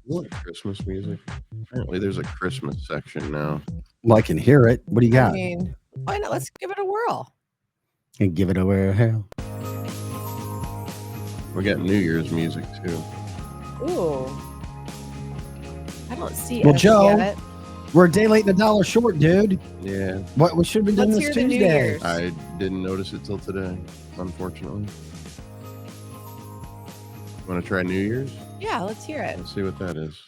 What Christmas music? Apparently, there's a Christmas section now. Well, I can hear it. What do you I got? mean, why not? Let's give it a whirl. And give it away. Hell. We got New Year's music too. Ooh. I don't see Well, us Joe, yet. we're a day late and a dollar short, dude. Yeah, What we should have been doing Let's this hear the New Tuesday. Year's. I didn't notice it till today, unfortunately. Want to try New Year's? Yeah, let's hear it. Let's see what that is.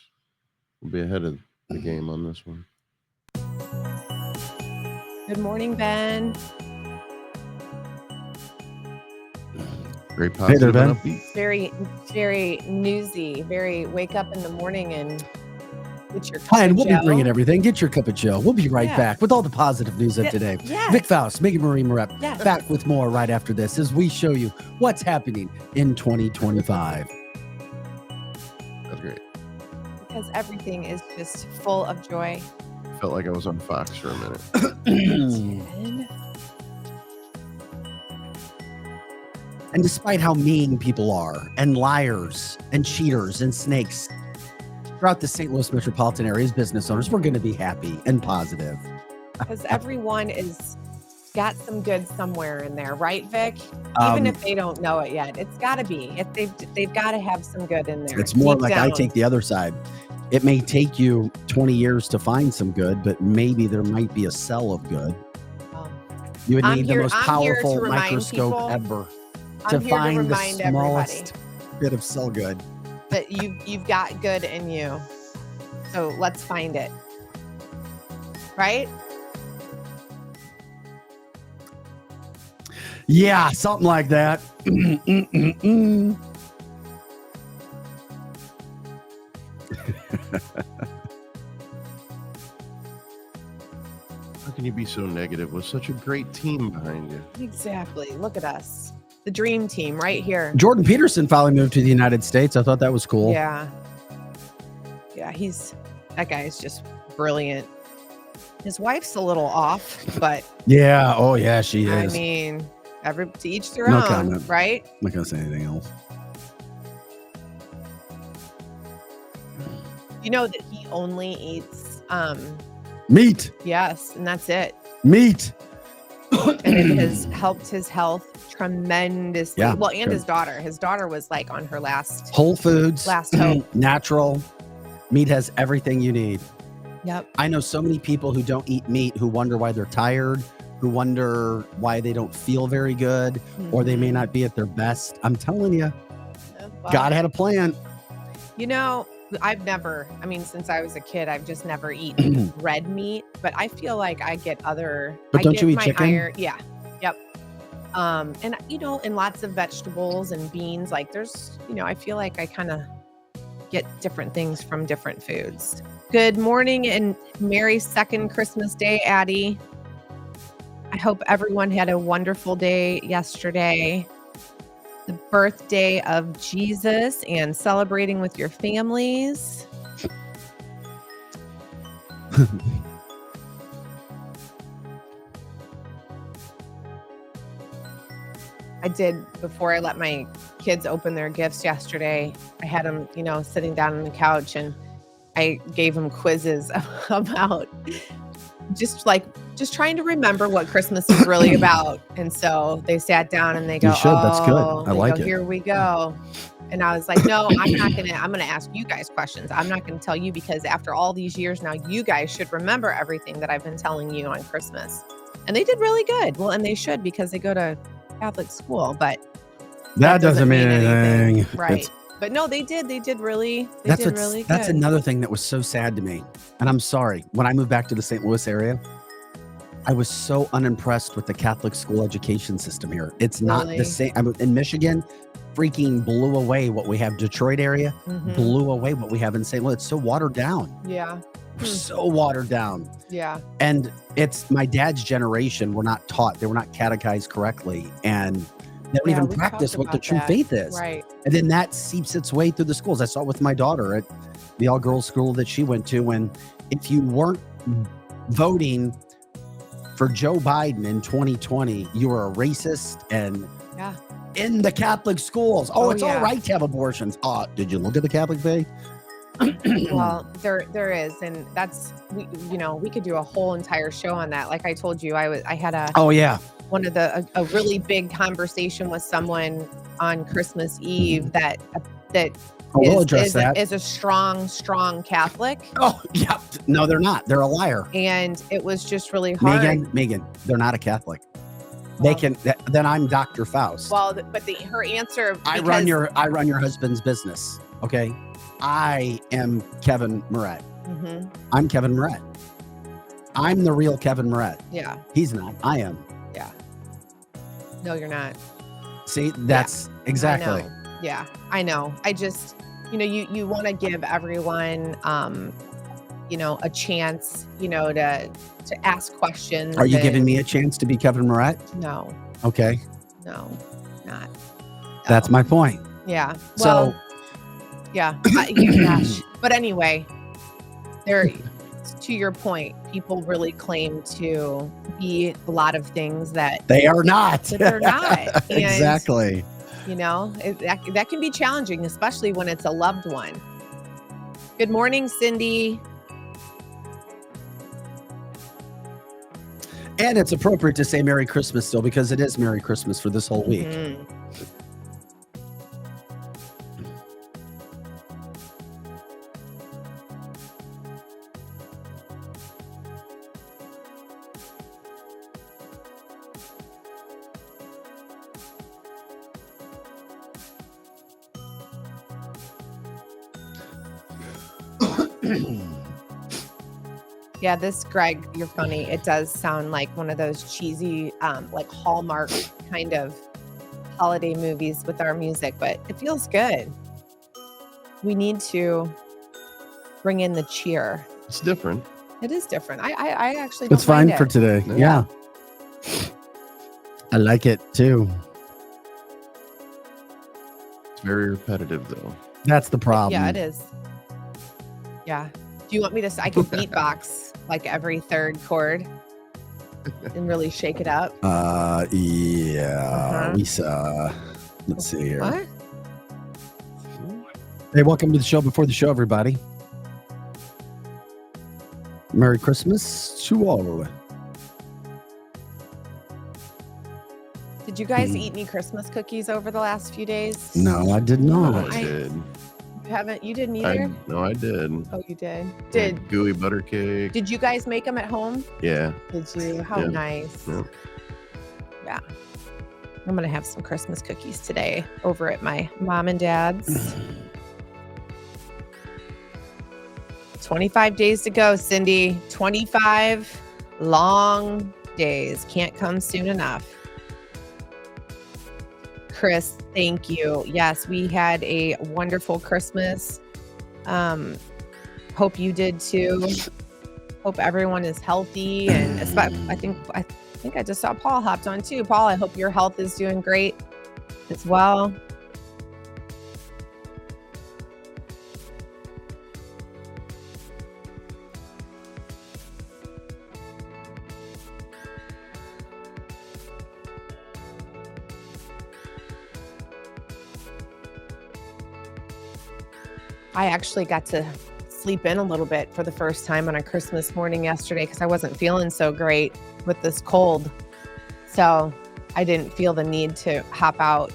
We'll be ahead of the game on this one. Good morning, Ben. Very positive Ben. and upbeat. Very newsy. Very wake up in the morning and get your cup Hi, and of we'll Joe. be bringing everything. Get your cup of Joe. We'll be right Yeah. back with all the positive news of Yeah, today. yes. Vic Faust, Megan Marie Marep, Yes. back with more right after this as we show you what's happening in 2025. That's great. Because everything is just full of joy. Felt like I was on Fox for a minute. Ben. And despite how mean people are, and liars, and cheaters, and snakes, throughout the St. Louis metropolitan area's business owners, we're going to be happy and positive. Because everyone is got some good somewhere in there, right, Vic? Um, Even if they don't know it yet, it's got to be. If they've got to have some good in there. It's more deep like I down. take the other side. It may take you 20 years to find some good, but maybe there might be a cell of good. Um, You would I'm need here- the most I'm here to powerful remind microscope people- ever I'm to here find to the remind everybody smallest bit of cell good. that you've got good in you. So let's find it. Right? Yeah, something like that. How can you be so negative with such a great team behind you? Exactly. Look at us. The dream team right here. Jordan Peterson finally moved to the United States. I thought that was cool. Yeah. Yeah, that guy is just brilliant. His wife's a little off, but Yeah. Oh, yeah, she is. I mean, to each their No own, comment. right? I'm not going to say anything else. You know that he only eats Meat. yes, and that's it. Meat. And it has helped his health tremendously. Yeah, Well, and sure. his daughter. His daughter was like on her last. Whole Foods. Last hope. Natural. Meat has everything you need. Yep. I know so many people who don't eat meat who wonder why they're tired, who wonder why they don't feel very good, or they may not be at their best. I'm telling you, Well, God had a plan. You know, since I was a kid, I've just never eaten red meat, but I feel like I get other. But I don't get you eat my chicken? Yeah. Yep. And and lots of vegetables and beans. Like there's, I feel like I kind of get different things from different foods. Good morning and Merry second Christmas Day, Addie. I hope everyone had a wonderful day yesterday. The birthday of Jesus and celebrating with your families. I did, before I let my kids open their gifts yesterday, I had them, sitting down on the couch and I gave them quizzes about just trying to remember what Christmas is really about. And so they sat down and they go, You should. That's good. I they like go, it. Here we go. And I was like, no, I'm going to ask you guys questions. I'm not going to tell you because after all these years now, you guys should remember everything that I've been telling you on Christmas. And they did really good. Well, and they should because they go to Catholic school, but That doesn't mean anything. Right. It's- But no, they did really good. That's another thing that was so sad to me. And I'm sorry. When I moved back to the St. Louis area, I was so unimpressed with the Catholic school education system here. It's not Really? the same. I mean, in Michigan, freaking blew away what we have. Detroit area Mhm. blew away what we have in St. Louis. It's so watered down. Yeah. So watered down. Yeah. And it's my dad's generation were not taught. They were not catechized correctly. And they don't Yeah, even we practice talked what the about true that. faith is. Right. And then that seeps its way through the schools. I saw it with my daughter at the all-girls school that she went to. And if you weren't voting for Joe Biden in 2020, you were a racist and Yeah. in the Catholic schools. Oh, Oh, it's yeah. all right to have abortions. Did you look at the Catholic faith? Well, there is, and that's we could do a whole entire show on that. Like I told you, I had Oh yeah. a really big conversation with someone on Christmas Eve that Oh, we'll address that. is a strong Catholic, Oh yeah. No, they're not. They're a liar. and it was just really hard. Megan, they're not a Catholic. Well, They can. Then I'm Dr. Faust. Well, but her answer. I run your husband's business. Okay. I am Kevin Moret. Mhm. I'm Kevin Moret. I'm the real Kevin Moret. Yeah. He's not. I am. No, you're not. See, that's exactly. I know. Yeah, I know. I just, you want to give everyone, a chance, to ask questions. Are you and- giving me a chance to be Kevin Moret? No, Okay. no, not. That's No. my point. Yeah. So- Well, yeah. Gosh. But anyway, to your point, people really claim to be a lot of things that They are not. they're not. And, Exactly. that can be challenging, especially when it's a loved one. Good morning, Cindy. And it's appropriate to say Merry Christmas still because it is Merry Christmas for this whole week. Mhm. Yeah, this Greg, you're funny. It does sound like one of those cheesy, like Hallmark kind of holiday movies with our music, but it feels good. We need to bring in the cheer. It's different. It is different. I actually don't It's fine mind for it. today. Yeah. Yeah. I like it too. It's very repetitive, though. That's the problem. Yeah, it is. Yeah. Do you want me to? I can beatbox like every third chord and really shake it up. Yeah. We saw. Let's see here. What? Hey, welcome to the show before the show, everybody. Merry Christmas to all. Did you guys eat any Christmas cookies over the last few days? No, I did not. I did. You haven't? You didn't either? I did. Oh, you did. Had gooey butter cake. Did you guys make them at home? Yeah. Did you? How Yeah. nice. Yeah. Yeah. I'm going to have some Christmas cookies today over at my mom and dad's. 25 days to go, Cindy. 25 long days. Can't come soon enough. Chris, thank you. Yes, we had a wonderful Christmas. Hope you did too. Hope everyone is healthy, and especially, I think I just saw Paul hopped on too. Paul, I hope your health is doing great as well. I actually got to sleep in a little bit for the first time on a Christmas morning yesterday because I wasn't feeling so great with this cold. So I didn't feel the need to hop out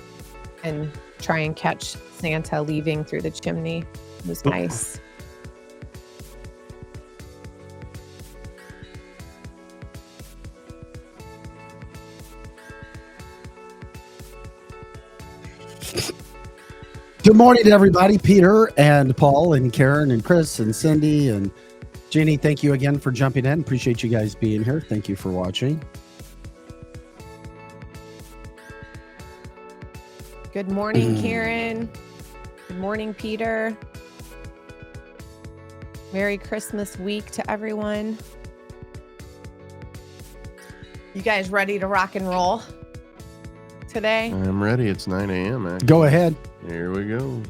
and try and catch Santa leaving through the chimney. It was nice. Good morning to everybody. Peter and Paul and Karen and Chris and Cindy and Jenny. Thank you again for jumping in. Appreciate you guys being here. Thank you for watching. Good morning, Karen. Good morning, Peter. Merry Christmas week to everyone. You guys ready to rock and roll today? I'm ready. It's 9 a.m. Actually. Go ahead. Here we go.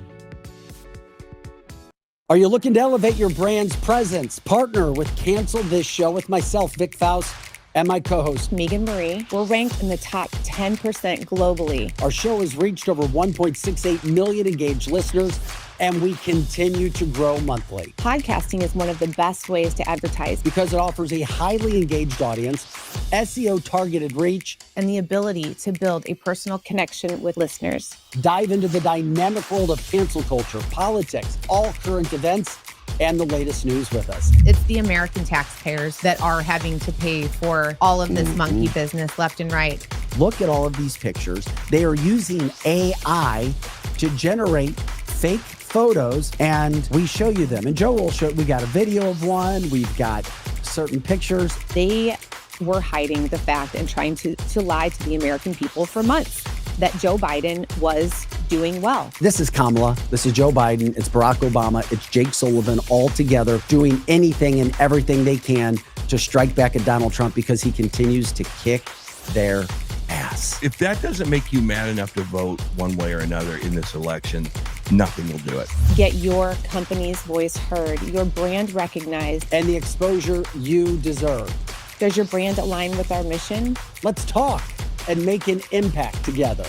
Are you looking to elevate your brand's presence? Partner with Cancel This Show with myself, Vic Faust, and my co-host. Megan Marie. We're ranked in the top 10% globally. Our show has reached over 1.68 million engaged listeners, and we continue to grow monthly Podcasting is one of the best ways to advertise because it offers a highly engaged audience, SEO targeted reach, and the ability to build a personal connection with listeners. dive into the dynamic world of cancel culture, politics, all current events, and the latest news with us. It's the American taxpayers that are having to pay for all of this monkey business left and right. Look at all of these pictures. They are using AI to generate fake photos, and we show you them. And Joe will show, we got a video of one, we've got certain pictures. They were hiding the fact and trying to lie to the American people for months that Joe Biden was doing well. This is Kamala, this is Joe Biden, it's Barack Obama, it's Jake Sullivan, all together doing anything and everything they can to strike back at Donald Trump because he continues to kick their ass. If that doesn't make you mad enough to vote one way or another in this election, nothing will do it. Get your company's voice heard, your brand recognized. And the exposure you deserve. Does your brand align with our mission? Let's talk and make an impact together.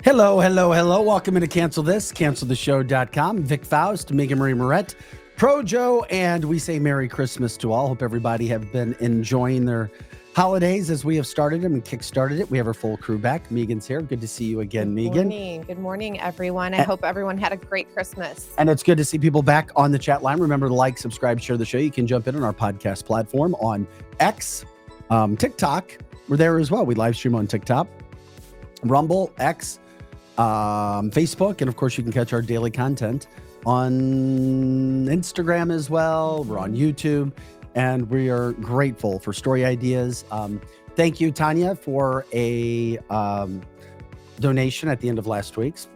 Hello, hello, hello. Welcome into Cancel This, canceltheshow.com. Vic Faust, Megan Marie Moret, Pro Joe, and we say Merry Christmas to all. Hope everybody have been enjoying their holidays as we have started them and kick-started it. We have our full crew back. Megan's here. Good to see you again, Megan. Good morning, everyone. I hope everyone had a great Christmas. And it's good to see people back on the chat line. Remember to like, subscribe, share the show. You can jump in on our podcast platform on X, TikTok. We're there as well. We live stream on TikTok, Rumble, X, Facebook, and of course you can catch our daily content on Instagram as well. We're on YouTube, and we are grateful for story ideas. Thank you, Tanya, for a donation at the end of last week's.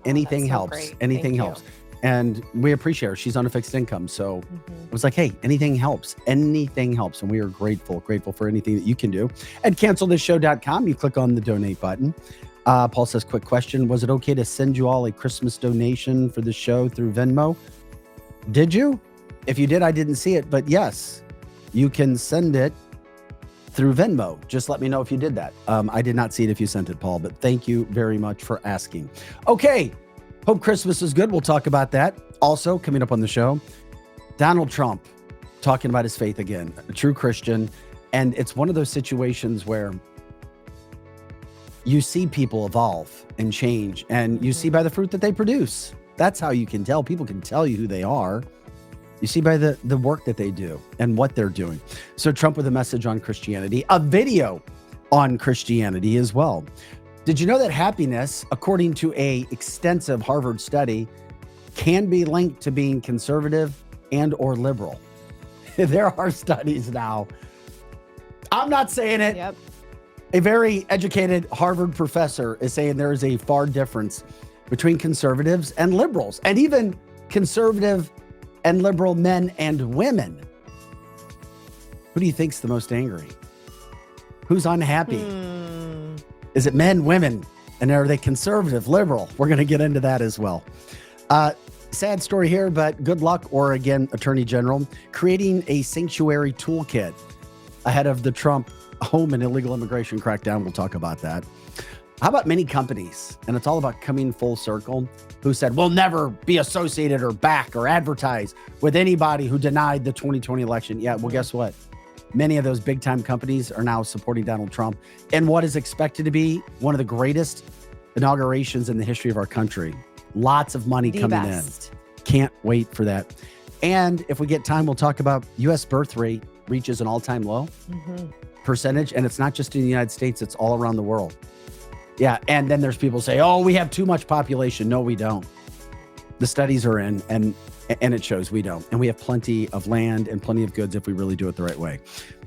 Anything helps. Great. Anything Thank helps. And we appreciate her. She's on a fixed income. So it was like, hey, anything helps. Anything helps. And we are grateful for anything that you can do. At cancelthisshow.com, you click on the donate button. Paul says, quick question. Was it okay to send you all a Christmas donation for the show through Venmo? Did you? If you did, I didn't see it. But yes, you can send it through Venmo. Just let me know if you did that. I did not see it if you sent it, Paul, but thank you very much for asking. Okay. Hope Christmas is good. We'll talk about that. Also, coming up on the show, Donald Trump talking about his faith again, a true Christian. And it's one of those situations where you see people evolve and change, and you see by the fruit that they produce. That's how you can tell. People can tell you who they are. You see by the work that they do and what they're doing. So Trump with a message on Christianity, a video on Christianity as well. Did you know that happiness, according to a extensive Harvard study, can be linked to being conservative and or liberal? There are studies now. I'm not saying it. Yep. A very educated Harvard professor is saying there is a far difference between conservatives and liberals, and even conservative and liberal men and women. Who do you think's the most angry? Who's unhappy? Is it men, women? And are they conservative, liberal? We're going to get into that as well. Sad story here, but good luck, Oregon Attorney General, creating a sanctuary toolkit ahead of the Trump home and illegal immigration crackdown. We'll talk about that. How about many companies, and it's all about coming full circle, who said, we'll never be associated or back or advertise with anybody who denied the 2020 election. Yeah, well, guess what? Many of those big time companies are now supporting Donald Trump in what is expected to be one of the greatest inaugurations in the history of our country. Lots of money coming in. Can't wait for that. And if we get time, we'll talk about U.S. birth rate reaches an all-time low percentage. And it's not just in the United States, it's all around the world. Yeah. And then there's people say, oh, we have too much population. No, we don't. The studies are in, and it shows we don't. And we have plenty of land and plenty of goods if we really do it the right way.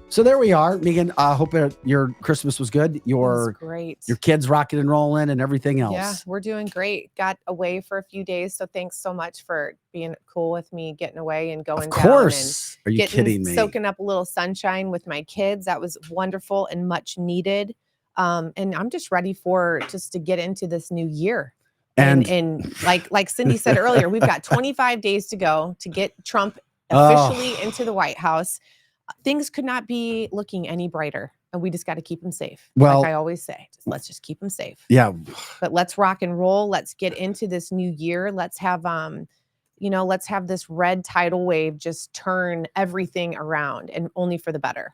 So there we are, Megan. I hope your Christmas was good. It was great. Your kids rocking and rolling and everything else. Yeah, we're doing great. Got away for a few days, so thanks so much for being cool with me, getting away and going Of down. course. Are you Getting, kidding me? soaking up a little sunshine with my kids. That was wonderful and much needed. And I'm just ready to get into this new year. And like Cindy said earlier, we've got 25 days to go to get Trump officially into the White House. Things could not be looking any brighter, and we just got to keep him safe. Well, like I always say, let's just keep him safe. Yeah. But let's rock and roll. Let's get into this new year. Let's have let's have this red tidal wave just turn everything around, and only for the better.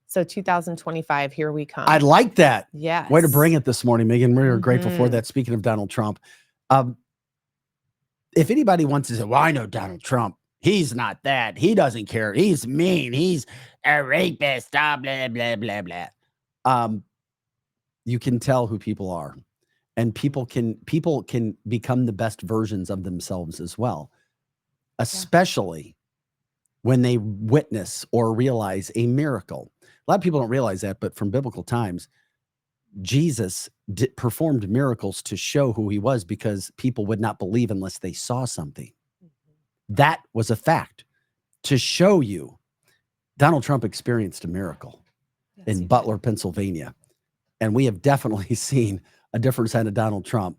So 2025, here we come. I like that. Yes. Way to bring it this morning, Megan. We're grateful for Mhm. that. Speaking of Donald Trump, if anybody wants to say, well, I know Donald Trump. He's not that. He doesn't care. He's mean. He's a rapist. Blah, blah, blah, blah, blah. You can tell who people are. And people can become the best versions of themselves as well, especially when they witness or realize a miracle. A lot of people don't realize that, but from biblical times, Jesus performed miracles to show who he was because people would not believe unless they saw something. That was a fact to show you. Donald Trump experienced a miracle in Butler, Pennsylvania. And we have definitely seen a different side of Donald Trump.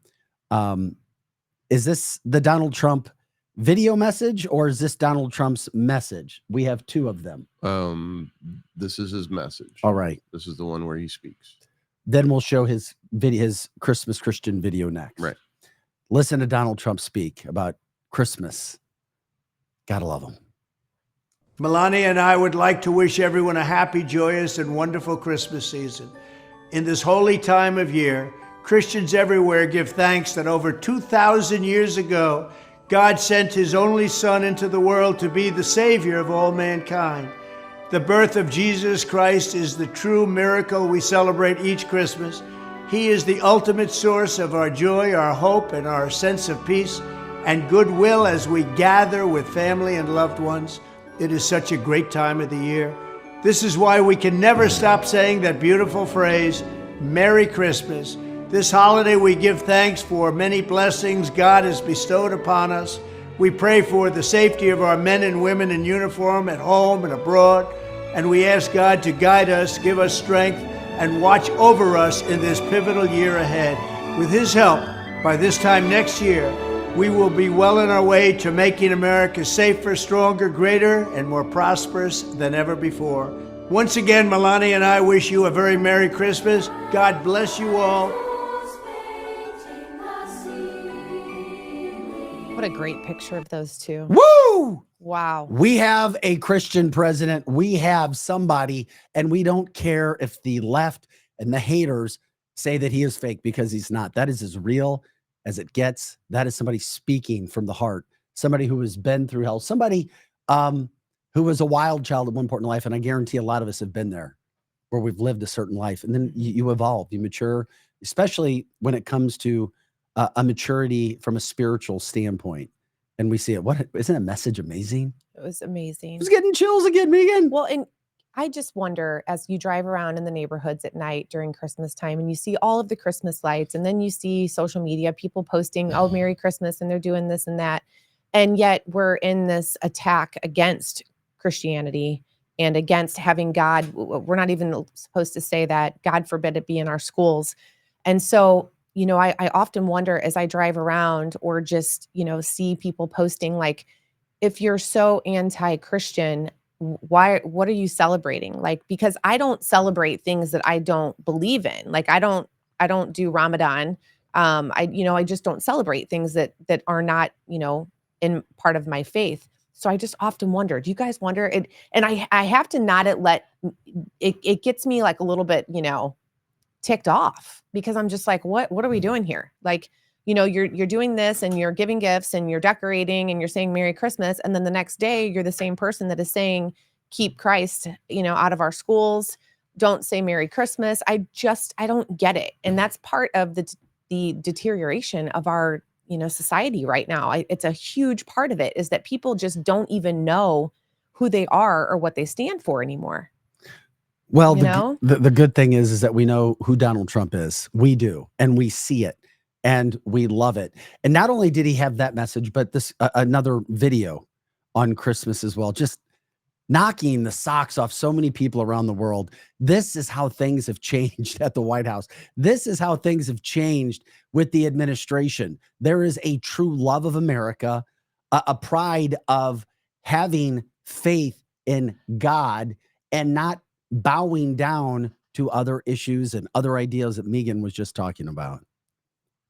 Is this the Donald Trump video message or is this Donald Trump's message? We have two of them. This is his message. All right. This is the one where he speaks. Then we'll show his Christmas Christian video next. Right. Listen to Donald Trump speak about Christmas. Gotta love him. Melania and I would like to wish everyone a happy, joyous, and wonderful Christmas season. In this holy time of year, Christians everywhere give thanks that over 2,000 years ago, God sent his only Son into the world to be the Savior of all mankind. The birth of Jesus Christ is the true miracle we celebrate each Christmas. He is the ultimate source of our joy, our hope, and our sense of peace and goodwill as we gather with family and loved ones. It is such a great time of the year. This is why we can never stop saying that beautiful phrase, Merry Christmas. This holiday we give thanks for many blessings God has bestowed upon us. We pray for the safety of our men and women in uniform at home and abroad, and we ask God to guide us, give us strength, and watch over us in this pivotal year ahead. With his help, by this time next year, we will be well on our way to making America safer, stronger, greater, and more prosperous than ever before. Once again, Melania and I wish you a very Merry Christmas. God bless you all. What a great picture of those two. Woo! Wow. We have a Christian president. We have somebody, and we don't care if the left and the haters say that he is fake because he's not. That is as real as it gets. That is somebody speaking from the heart, somebody who has been through hell, somebody who was a wild child at one point in life. And I guarantee a lot of us have been there where we've lived a certain life. And then you evolve, you mature, especially when it comes to a maturity from a spiritual standpoint. And we see it. Isn't a message amazing? It was amazing. I was getting chills again, Megan. Well, and I just wonder, as you drive around in the neighborhoods at night during Christmas time and you see all of the Christmas lights, and then you see social media, people posting, oh, Merry Christmas, and they're doing this and that. And yet we're in this attack against Christianity and against having God. We're not even supposed to say that. God forbid it be in our schools. And so, I often wonder as I drive around or just, see people posting, like, if you're so anti-Christian, what are you celebrating? Like, because I don't celebrate things that I don't believe in. Like, I don't do Ramadan. I just don't celebrate things that are not, in part of my faith. So I just often wonder, do you guys wonder it? And I have to not it gets me like a little bit, ticked off, because I'm just like, what are we doing here? Like, you're doing this and you're giving gifts and you're decorating and you're saying Merry Christmas. And then the next day you're the same person that is saying, keep Christ, out of our schools. Don't say Merry Christmas. I don't get it. And that's part of the deterioration of our society right now. It's a huge part of it, is that people just don't even know who they are or what they stand for anymore. Well, You know? the good thing is that we know who Donald Trump is. We do, and we see it, and we love it. And not only did he have that message, but this another video on Christmas as well, just knocking the socks off so many people around the world. This is how things have changed at the White House. This is how things have changed with the administration. There is a true love of America, a pride of having faith in God and not bowing down to other issues and other ideas that Megan was just talking about.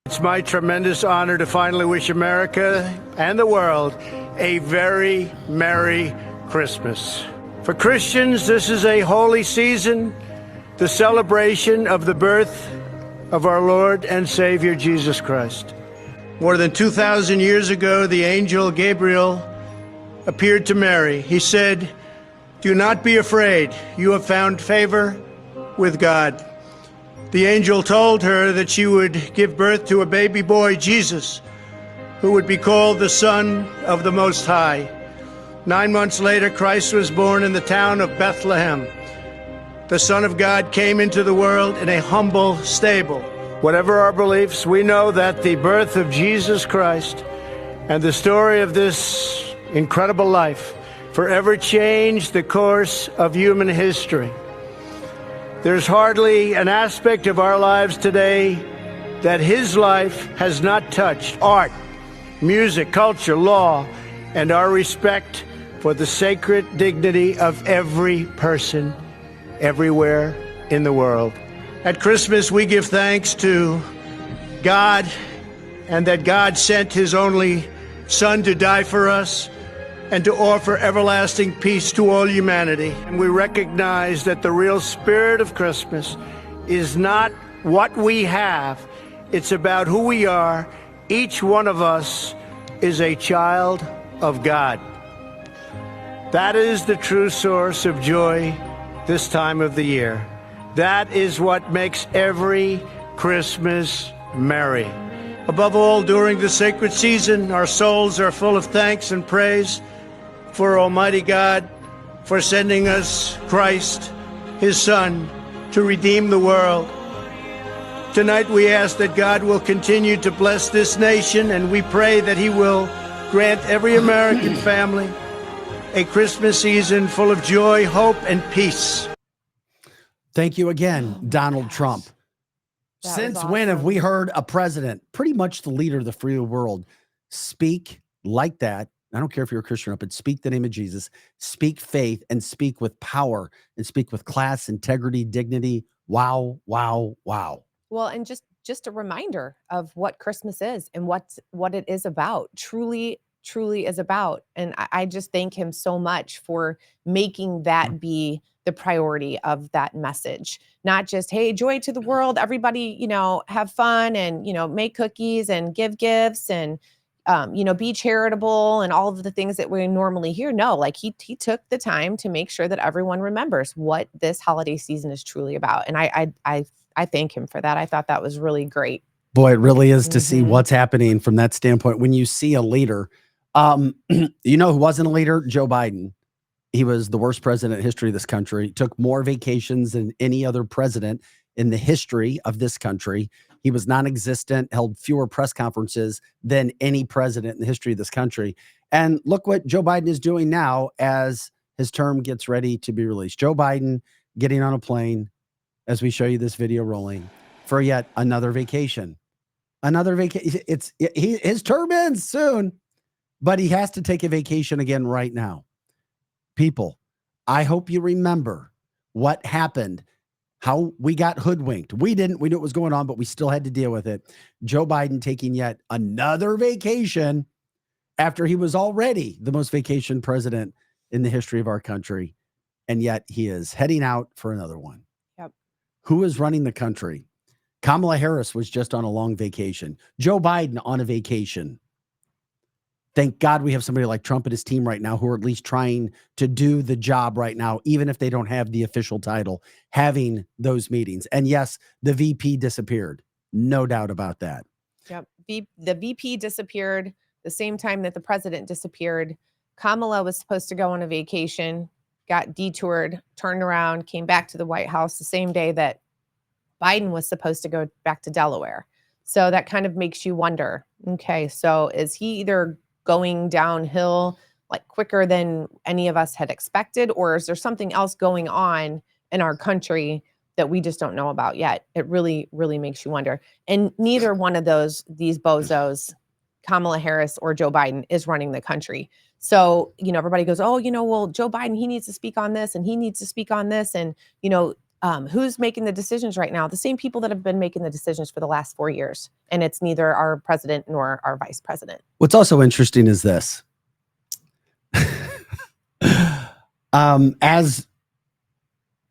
It's my tremendous honor to finally wish America and the world a very Merry Christmas. For Christians, this is a holy season, the celebration of the birth of our Lord and Savior Jesus Christ. More than 2,000 years ago, the angel Gabriel appeared to Mary. He said, "Do not be afraid. You have found favor with God." The angel told her that she would give birth to a baby boy, Jesus, who would be called the Son of the Most High. 9 months later, Christ was born in the town of Bethlehem. The Son of God came into the world in a humble stable. Whatever our beliefs, we know that the birth of Jesus Christ and the story of this incredible life forever changed the course of human history. There's hardly an aspect of our lives today that his life has not touched. Art, music, culture, law, and our respect for the sacred dignity of every person everywhere in the world. At Christmas, we give thanks to God and that God sent his only Son to die for us and to offer everlasting peace to all humanity. And we recognize that the real spirit of Christmas is not what we have, it's about who we are. Each one of us is a child of God. That is the true source of joy this time of the year. That is what makes every Christmas merry. Above all, during the sacred season, our souls are full of thanks and praise for Almighty God for sending us Christ, his Son, to redeem the world. Tonight we ask that God will continue to bless this nation, and we pray that he will grant every American family a Christmas season full of joy, hope, and peace. Thank you again, Donald Trump. That Since was when have awesome. we heard a president, pretty much the leader of the free world, speak like that? I don't care if you're a Christian or not, but speak the name of Jesus, speak faith, and speak with power, and speak with class, integrity, dignity. Wow, wow, wow. Well, and just a reminder of what Christmas is and what it is about. Truly is about. And I just thank him so much for making that be the priority of that message. Not just, hey, joy to the world, everybody, have fun and, make cookies and give gifts and, be charitable and all of the things that we normally hear. No, like he took the time to make sure that everyone remembers what this holiday season is truly about. And I thank him for that. I thought that was really great. Boy, it really is to see Mhm. what's happening from that standpoint. When you see a leader, who wasn't a leader? Joe Biden. He was the worst president in history of this country. Took more vacations than any other president in the history of this country. He was non-existent, held fewer press conferences than any president in the history of this country. And look what Joe Biden is doing now as his term gets ready to be released. Joe Biden getting on a plane, as we show you this video rolling, for yet another vacation. Another vacation. His term ends soon, but he has to take a vacation again right now. People, I hope you remember what happened, how we got hoodwinked. We didn't. We knew what was going on, but we still had to deal with it. Joe Biden taking yet another vacation after he was already the most vacation president in the history of our country. And yet he is heading out for another one. Yep. Who is running the country? Kamala Harris was just on a long vacation. Joe Biden on a vacation. Thank God we have somebody like Trump and his team right now who are at least trying to do the job right now, even if they don't have the official title, having those meetings. And yes, the VP disappeared. No doubt about that. Yep. the VP disappeared the same time that the president disappeared. Kamala was supposed to go on a vacation, got detoured, turned around, came back to the White House the same day that Biden was supposed to go back to Delaware. So that kind of makes you wonder, okay, so is he either going downhill like quicker than any of us had expected, or is there something else going on in our country that we just don't know about yet? It really, really makes you wonder. And neither one of these bozos, Kamala Harris or Joe Biden, is running the country. So, everybody goes, oh, well, Joe Biden, he needs to speak on this and he needs to speak on this. And, who's making the decisions right now? The same people that have been making the decisions for the last 4 years. And it's neither our president nor our vice president. What's also interesting is this. As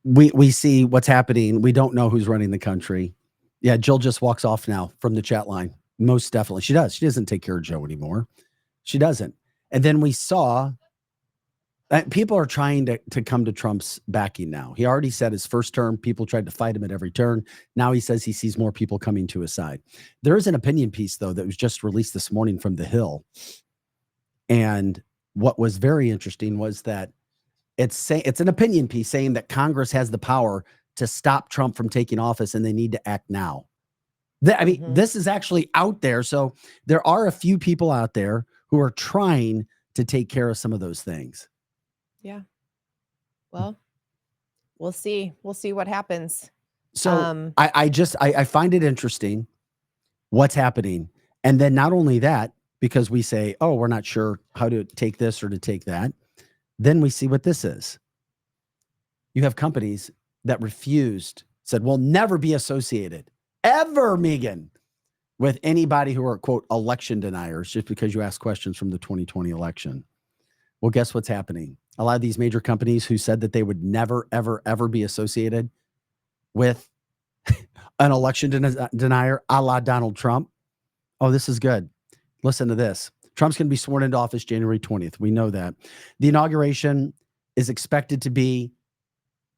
we see what's happening, we don't know who's running the country. Yeah, Jill just walks off now from the chat line. Most definitely. She does. She doesn't take care of Joe anymore. She doesn't. And then we saw that people are trying to come to Trump's backing now. He already said his first term, people tried to fight him at every turn. Now he says he sees more people coming to his side. There is an opinion piece, though, that was just released this morning from The Hill. And what was very interesting was that it's an opinion piece saying that Congress has the power to stop Trump from taking office and they need to act now. This is actually out there. So there are a few people out there who are trying to take care of some of those things. Yeah. Well, we'll see. We'll see what happens. So I find it interesting what's happening. And then not only that, because we say, oh, we're not sure how to take this or to take that. Then we see what this is. You have companies that said, we'll never be associated ever, Megan, with anybody who are, quote, election deniers just because you ask questions from the 2020 election. Well, guess what's happening? A lot of these major companies who said that they would never, ever, ever be associated with an election denier a la Donald Trump. Oh, this is good. Listen to this. Trump's going to be sworn into office January 20th. We know that. The inauguration is expected to be,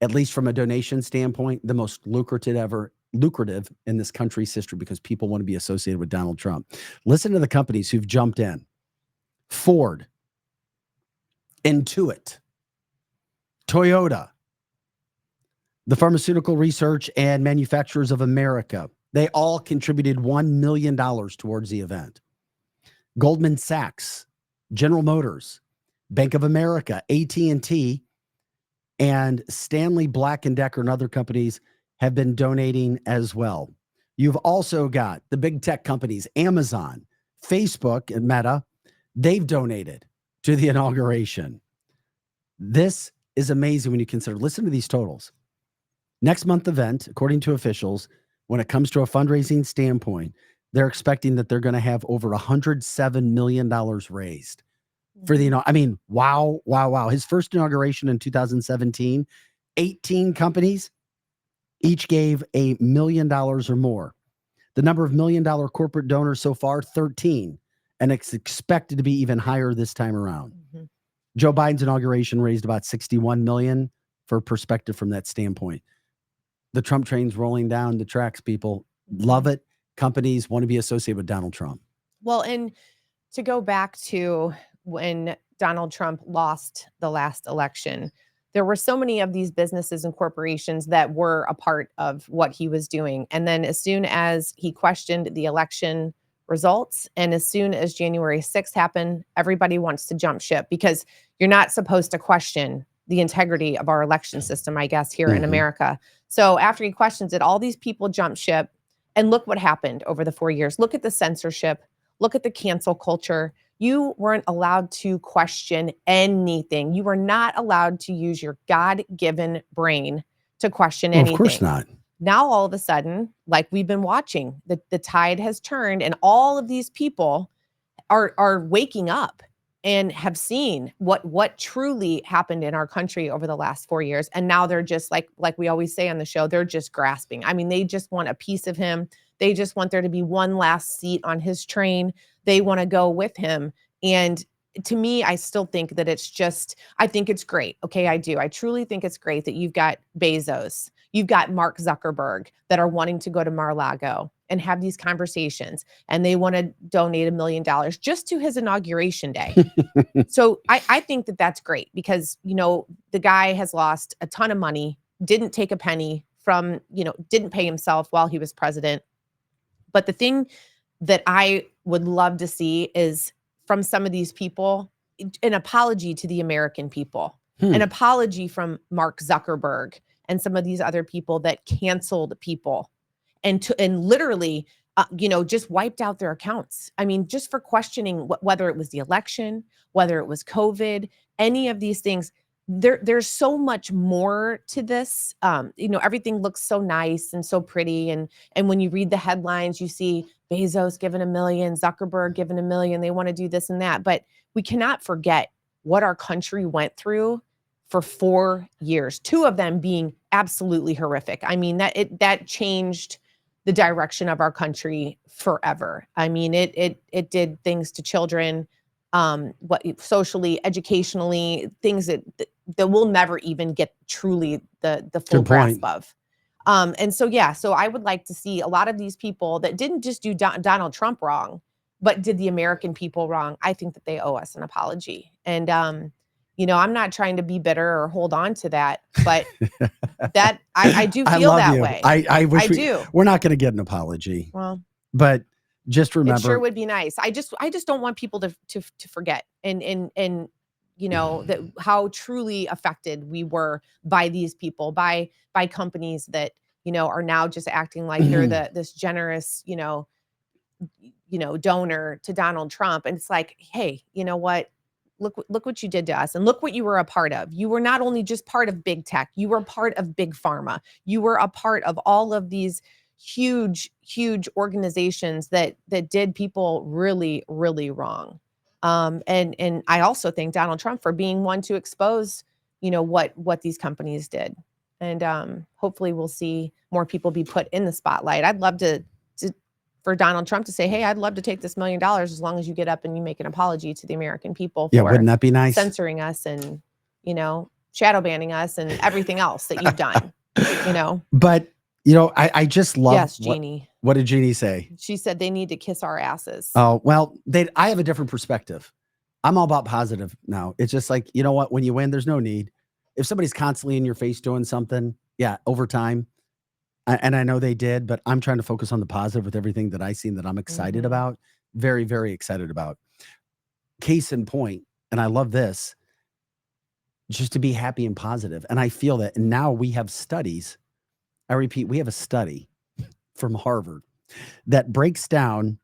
at least from a donation standpoint, the most lucrative in this country's history because people want to be associated with Donald Trump. Listen to the companies who've jumped in. Ford, Intuit, Toyota, the Pharmaceutical Research and Manufacturers of America. They all contributed $1 million towards the event. Goldman Sachs, General Motors, Bank of America, AT&T, and Stanley Black & Decker and other companies have been donating as well. You've also got the big tech companies, Amazon, Facebook, and Meta. They've donated to the inauguration. This is amazing when you consider. Listen to these totals. Next month event, according to officials, when it comes to a fundraising standpoint, they're expecting that they're going to have over $107 million raised for the, wow. His first inauguration in 2017, 18 companies each gave $1 million or more. The number of $1 million corporate donors so far, 13, and it's expected to be even higher this time around. Mm-hmm. Joe Biden's inauguration raised about $61 million for perspective from that standpoint. The Trump train's rolling down the tracks, people. Love it. Companies want to be associated with Donald Trump. Well, and to go back to when Donald Trump lost the last election, there were so many of these businesses and corporations that were a part of what he was doing. And then as soon as he questioned the election results and as soon as January 6th happened, everybody wants to jump ship because you're not supposed to question the integrity of our election system, I guess, here in America. So after he questions it, all these people jump ship. And look what happened over the 4 years. Look at the censorship. Look at the cancel culture. You weren't allowed to question anything. You were not allowed to use your God-given brain to question anything. Of course not. Now, all of a sudden, like we've been watching, the tide has turned and all of these people are waking up and have seen what truly happened in our country over the last 4 years. And now they're just like we always say on the show, they're just grasping. I mean, they just want a piece of him. They just want there to be one last seat on his train. They want to go with him. And to me, I still think that I think it's great. Okay, I do. I truly think it's great that you've got Bezos. You've got Mark Zuckerberg that are wanting to go to Mar-a-Lago and have these conversations, and they want to donate $1 million just to his inauguration day. So I think that that's great because, you know, the guy has lost a ton of money, didn't take a penny from, you know, didn't pay himself while he was president. But the thing that I would love to see is from some of these people, an apology to the American people, an apology from Mark Zuckerberg and some of these other people that canceled people and literally, you know, just wiped out their accounts. I mean, just for questioning whether it was the election, whether it was COVID, any of these things. There's so much more to this. You know, everything looks so nice and so pretty. And when you read the headlines, you see Bezos giving $1 million, Zuckerberg giving $1 million. They want to do this and that. But we cannot forget what our country went through for 4 years, 2 of them being absolutely horrific. I mean, that changed the direction of our country forever. I mean, it did things to children, socially, educationally, things that we'll never even get truly the full grasp of. And so, yeah, so I would like to see a lot of these people that didn't just do Donald Trump wrong, but did the American people wrong. I think that they owe us an apology. And, you know, I'm not trying to be bitter or hold on to that, but that I do feel that way. I wish I do. We're not going to get an apology. Well, but just remember, it sure would be nice. I just don't want people to forget and you know, that how truly affected we were by these people, by companies that, you know, are now just acting like they're this generous, you know, donor to Donald Trump. And it's like, hey, you know what? Look what you did to us, and look what you were a part of. You were not only just part of big tech, you were part of big pharma. You were a part of all of these huge organizations that did people really, really wrong. And I also thank Donald Trump for being one to expose, you know, what these companies did. And hopefully we'll see more people be put in the spotlight. I'd love for Donald Trump to say, hey, I'd love to take this $1 million as long as you get up and you make an apology to the American people for wouldn't that be nice? Censoring us and, you know, shadow banning us and everything else that you've done, you know. But, you know, I just love. Yes, Jeannie. What did Jeannie say? She said they need to kiss our asses. Oh, well, I have a different perspective. I'm all about positive now. It's just like, you know what? When you win, there's no need. If somebody's constantly in your face doing something, yeah, over time, and I know they did, but I'm trying to focus on the positive with everything that I see that I'm excited about. Very, very excited about. Case in point, and I love this, just to be happy and positive. And I feel that. And now we have studies. I repeat, we have a study from Harvard that breaks down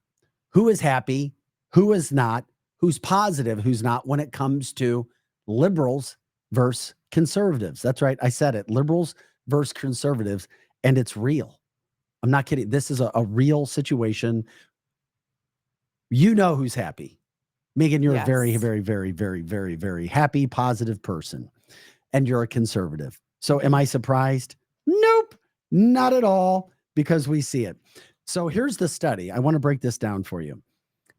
who is happy, who is not, who's positive, who's not when it comes to liberals versus conservatives. That's right. I said it. Liberals versus conservatives. And it's real. I'm not kidding. This is a real situation. You know who's happy. Megan, you're a very, very, very, very, very, very happy, positive person. And you're a conservative. So am I surprised? Nope, not at all, because we see it. So here's the study. I want to break this down for you.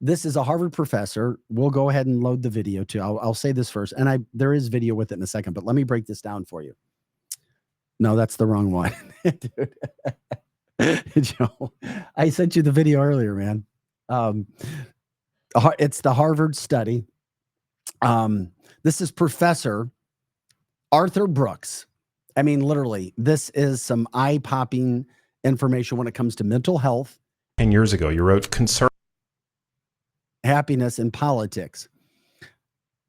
This is a Harvard professor. We'll go ahead and load the video too. I'll say this first. And there is video with it in a second, but let me break this down for you. No, that's the wrong one. Dude. Joe, I sent you the video earlier, man. It's the Harvard study. This is Professor Arthur Brooks. I mean, literally, this is some eye-popping information when it comes to mental health. 10 years ago, you wrote happiness in politics.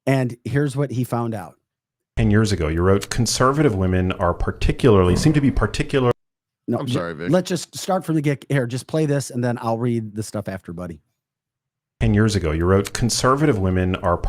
And here's what he found out. 10 years ago, you wrote conservative women are seem to be particular. No, I'm sorry, Vic. Let's just start from the get here. Just play this and then I'll read the stuff after, buddy. 10 years ago, you wrote conservative women are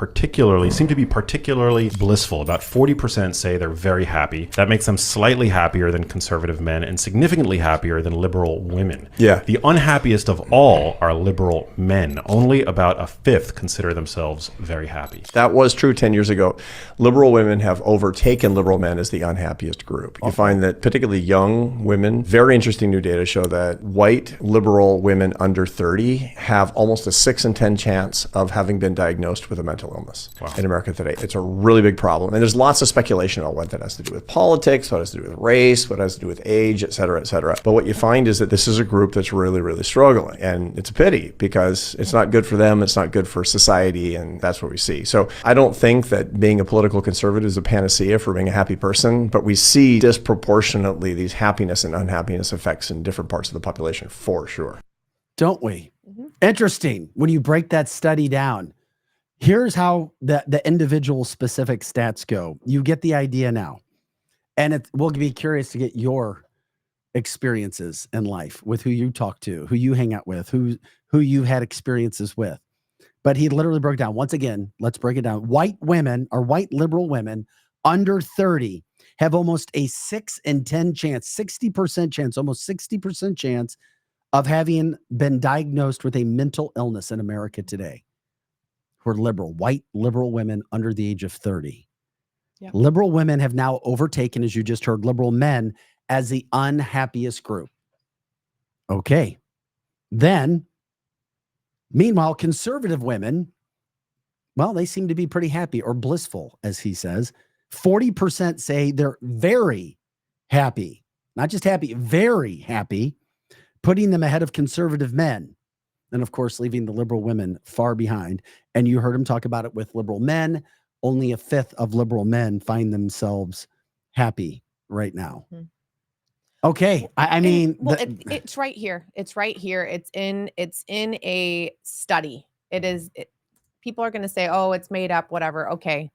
seem to be particularly blissful. About 40% say they're very happy. That makes them slightly happier than conservative men and significantly happier than liberal women. Yeah. The unhappiest of all are liberal men. Only about a fifth consider themselves very happy. That was true 10 years ago. Liberal women have overtaken liberal men as the unhappiest group. You find that particularly young women, very interesting new data show that white liberal women under 30 have almost a 6 in 10 chance of having been diagnosed with a mental illness Wow. in America today. It's a really big problem. And there's lots of speculation about what that has to do with politics, what has to do with race, what has to do with age, et cetera, et cetera. But what you find is that this is a group that's really, really struggling. And it's a pity because it's not good for them. It's not good for society. And that's what we see. So I don't think that being a political conservative is a panacea for being a happy person, but we see disproportionately these happiness and unhappiness effects in different parts of the population for sure. Don't we? Interesting. When you break that study down, here's how the individual specific stats go. You get the idea now. And we'll be curious to get your experiences in life with who you talk to, who you hang out with, who you had experiences with. But he literally broke down, once again, let's break it down. White women or white liberal women under 30 have almost a 6 in 10 chance, 60% chance, almost 60% chance of having been diagnosed with a mental illness in America today. Who are liberal, white liberal women under the age of 30. Yep. Liberal women have now overtaken, as you just heard, liberal men as the unhappiest group. Okay. Then, meanwhile, conservative women, well, they seem to be pretty happy or blissful, as he says. 40% say they're very happy, not just happy, very happy, putting them ahead of conservative men. And of course, leaving the liberal women far behind. And you heard him talk about it with liberal men. Only a fifth of liberal men find themselves happy right now. Mhm. Okay. I mean, well, it's right here. It's right here. It's in a study. People are going to say, oh, it's made up, whatever. Okay.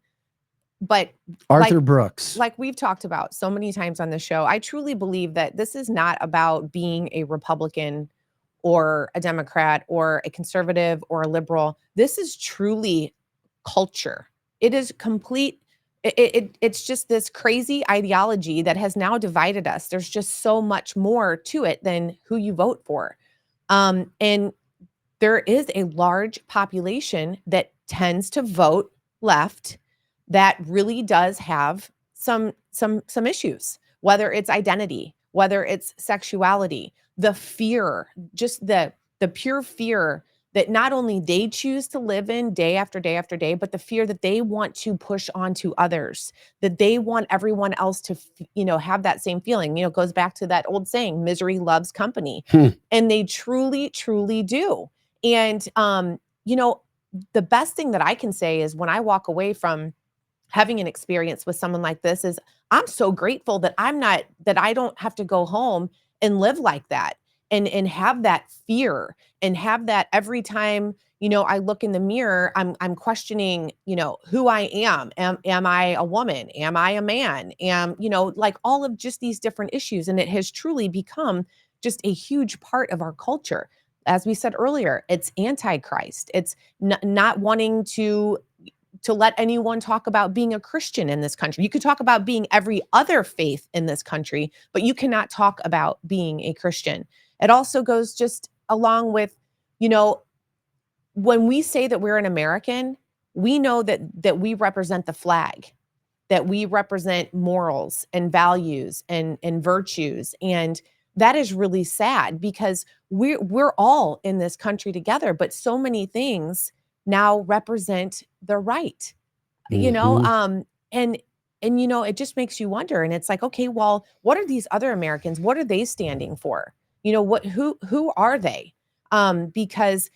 But Arthur Brooks. like we've talked about so many times on the show, I truly believe that this is not about being a Republican or a Democrat or a conservative or a liberal. This is truly culture. It is complete. It's just this crazy ideology that has now divided us. There's just so much more to it than who you vote for. And there is a large population that tends to vote left that really does have some issues, whether it's identity, whether it's sexuality, the fear, just the pure fear that not only they choose to live in day after day after day, but the fear that they want to push onto others, that they want everyone else to, have that same feeling. It goes back to that old saying, misery loves company. And they truly, truly do. And, the best thing that I can say is when I walk away from having an experience with someone like this is I'm so grateful that I don't have to go home and live like that and have that fear and have that every time, I look in the mirror, I'm questioning, who I am. Am I a woman? Am I a man? Like all of just these different issues. And it has truly become just a huge part of our culture. As we said earlier, it's antichrist. It's not wanting to let anyone talk about being a Christian in this country. You could talk about being every other faith in this country, but you cannot talk about being a Christian. It also goes just along with, when we say that we're an American, we know that we represent the flag, that we represent morals and values and virtues. And that is really sad because we're all in this country together, but so many things now represent the right, and it just makes you wonder. And it's like, okay, well, what are these other Americans? What are they standing for? Who are they? Because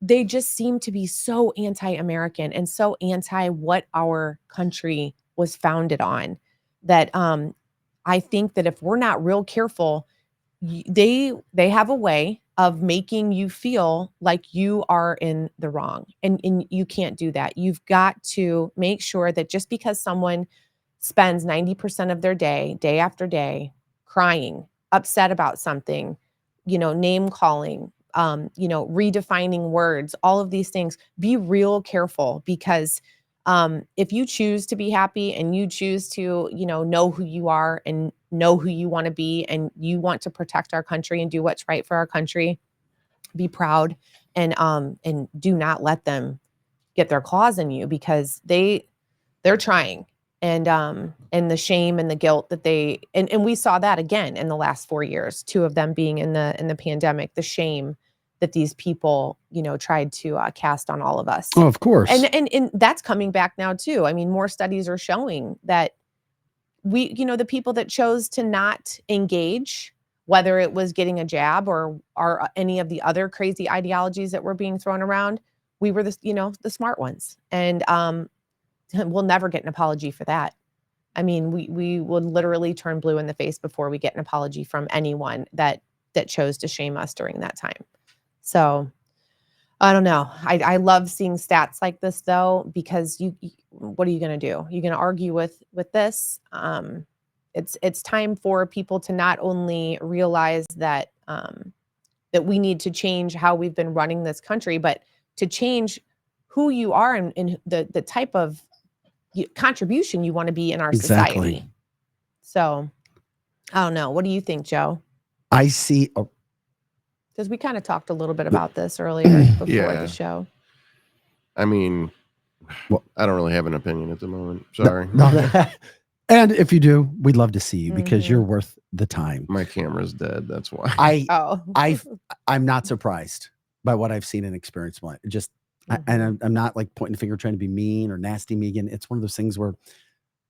they just seem to be so anti-American and so anti what our country was founded on that, I think that if we're not real careful, they have a way of making you feel like you are in the wrong. And you can't do that. You've got to make sure that just because someone spends 90% of their day after day, crying, upset about something, name calling, redefining words, all of these things, be real careful because if you choose to be happy and you choose to, know who you are and know who you want to be and you want to protect our country and do what's right for our country, be proud and do not let them get their claws in you because they're trying. And the shame and the guilt that and we saw that again in the last 4 years, 2 of them being in the pandemic, the shame that these people, tried to cast on all of us. Oh, of course. And that's coming back now too. I mean, more studies are showing that the people that chose to not engage, whether it was getting a jab or any of the other crazy ideologies that were being thrown around, we were the smart ones. And we'll never get an apology for that. I mean, we would literally turn blue in the face before we get an apology from anyone that chose to shame us during that time. So I don't know. I love seeing stats like this though, because what are you going to do? You're going to argue with this. It's time for people to not only realize that that we need to change how we've been running this country, but to change who you are and the type of contribution you want to be in our society. So I don't know. What do you think, Joe? I see. Because we kind of talked a little bit about this earlier before Yeah. the show. I mean, Well- I don't really have an opinion at the moment. Sorry. And if you do, we'd love to see you because Mhm. you're worth the time. My camera's dead. That's why. I'm not surprised by what I've seen and experienced. And I'm not like pointing the finger, trying to be mean or nasty, Megan. It's one of those things where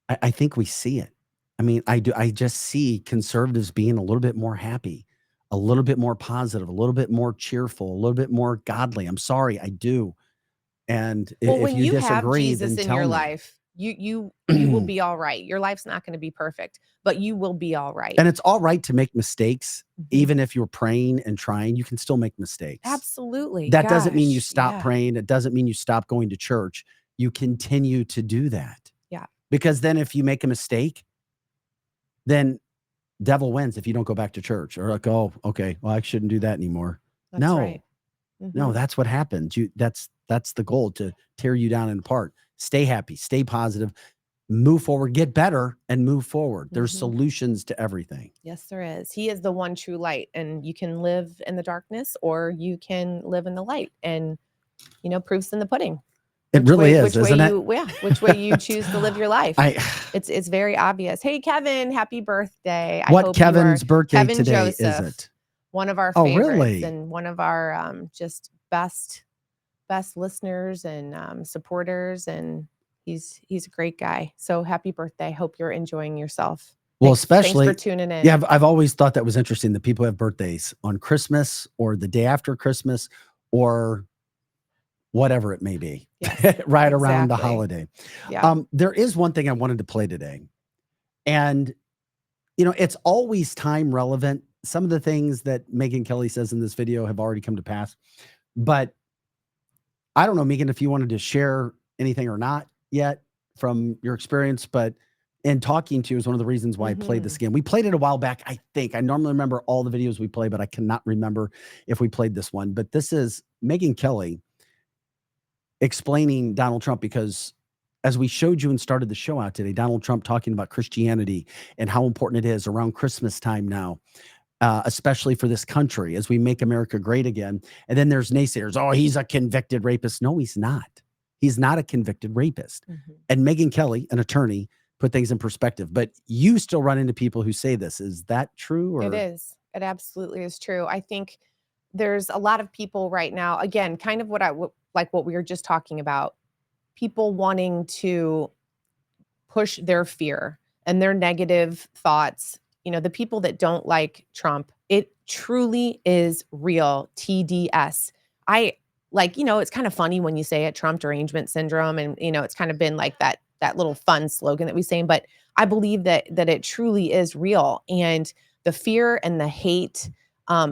I think we see it. I mean, I do. I just see conservatives being a little bit more happy, a little bit more positive, a little bit more cheerful, a little bit more godly. I'm sorry, I do. And Well, if when you you have disagree, Jesus then in tell your me. life, you will be all right. Your life's not going to be perfect, but you will be all right. And it's all right to make mistakes, Mhm. even if you're praying and trying. You can still make mistakes. Absolutely. That doesn't mean you Gosh, stop yeah. praying. It doesn't mean you stop going to church. You continue to do that. Yeah. Because then if you make a mistake, then devil wins if you don't go back to church or like, oh, okay, well, I shouldn't do that anymore. That's No. right. No, Mhm. that's what happens. That's the goal, to tear you down and apart. Stay happy, stay positive, move forward, get better and move forward. There's Mhm. solutions to everything. Yes, there is. He is the one true light, and you can live in the darkness or you can live in the light. And proof's in the pudding. It really is, which isn't way it? which way you choose to live your life. I It's very obvious. Hey, Kevin, happy birthday. I what hope you are- Kevin's birthday Kevin today is Joseph, it? one of our Oh, favorites really? and one of our just best listeners and supporters, and he's a great guy. So happy birthday. Hope you're enjoying yourself. Well, Thanks especially for tuning in. Yeah, I've always thought that was interesting that people have birthdays on Christmas or the day after Christmas or whatever it may be, Yes, right around the exactly. holiday. Yeah. There is one thing I wanted to play today, and it's always time relevant. Some of the things that Megyn Kelly says in this video have already come to pass, but I don't know, Megan, if you wanted to share anything or not yet from your experience, but in talking to you is one of the reasons why I played this game. We played it a while back, I think. I normally remember all the videos we play, but I cannot remember if we played this one. But this is Megyn Kelly explaining Donald Trump, because as we showed you and started the show out today, Donald Trump talking about Christianity and how important it is around Christmas time now, especially for this country as we make America great again. And then there's naysayers. Oh, he's a convicted rapist. No, he's not. He's not a convicted rapist. Mhm. And Megyn Kelly, an attorney, put things in perspective. But you still run into people who say this. Is that true? Or? It is. It absolutely is true. I think there's a lot of people right now, again, kind of like what we were just talking about, people wanting to push their fear and their negative thoughts. The people that don't like Trump, it truly is real. TDS. It's kind of funny when you say it, Trump derangement syndrome. And, it's kind of been like that little fun slogan that we say, but I believe that it truly is real. And the fear and the hate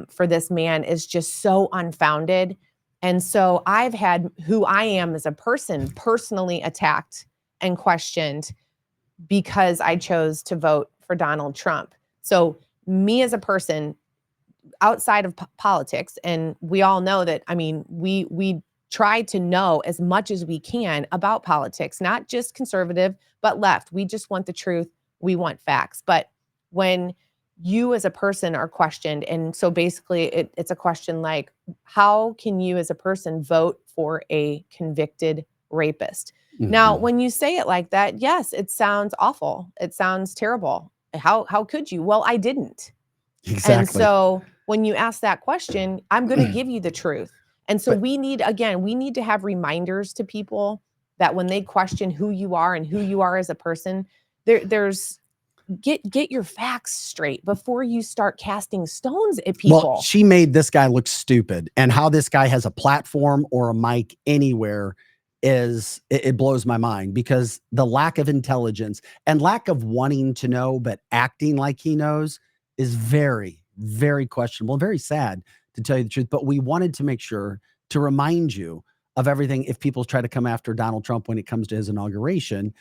for this man is just so unfounded. And so I've had who I am as a person personally attacked and questioned because I chose to vote for Donald Trump. So me as a person outside of politics, and we all know that, we try to know as much as we can about politics, not just conservative, but left. We just want the truth. We want facts. But when you as a person are questioned, and so basically it's a question like, how can you as a person vote for a convicted rapist? Now, Mhm. when you say it like that, yes, it sounds awful. It sounds terrible. How could you? Well, I didn't. Exactly. And so when you ask that question, I'm going to give you the truth. And so we need to have reminders to people that when they question who you are and who you are as a person, there's get your facts straight before you start casting stones at people. Well, she made this guy look stupid, and how this guy has a platform or a mic anywhere it blows my mind, because the lack of intelligence and lack of wanting to know but acting like he knows is very, very questionable, very sad, to tell you the truth. But we wanted to make sure to remind you of everything. If people try to come after Donald Trump when it comes to his inauguration,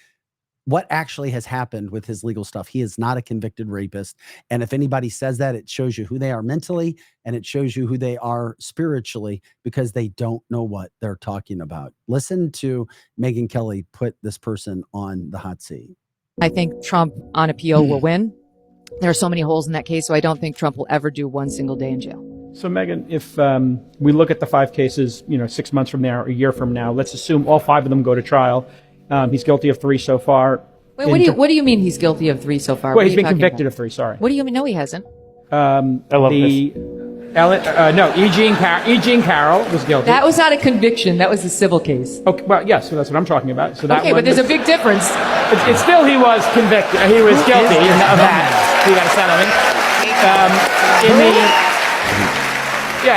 what actually has happened with his legal stuff. He is not a convicted rapist. And if anybody says that, it shows you who they are mentally, and it shows you who they are spiritually, because they don't know what they're talking about. Listen to Megyn Kelly put this person on the hot seat. I think Trump on appeal will win. There are so many holes in that case, so I don't think Trump will ever do one single day in jail. So, Megyn, if we look at the 5 cases, 6 months from now, or a year from now, let's assume all 5 of them go to trial. He's guilty of 3 so far. Wait, what do you mean he's guilty of 3 so far? Well, he's been convicted of 3. Sorry. What do you mean? No, he hasn't. I love this. E. Jean Carroll was guilty. That was not a conviction. That was a civil case. Okay, well, yes, so that's what I'm talking about. So that okay, but there's a big difference. It's still, he was convicted. He was guilty of that. He got a settlement.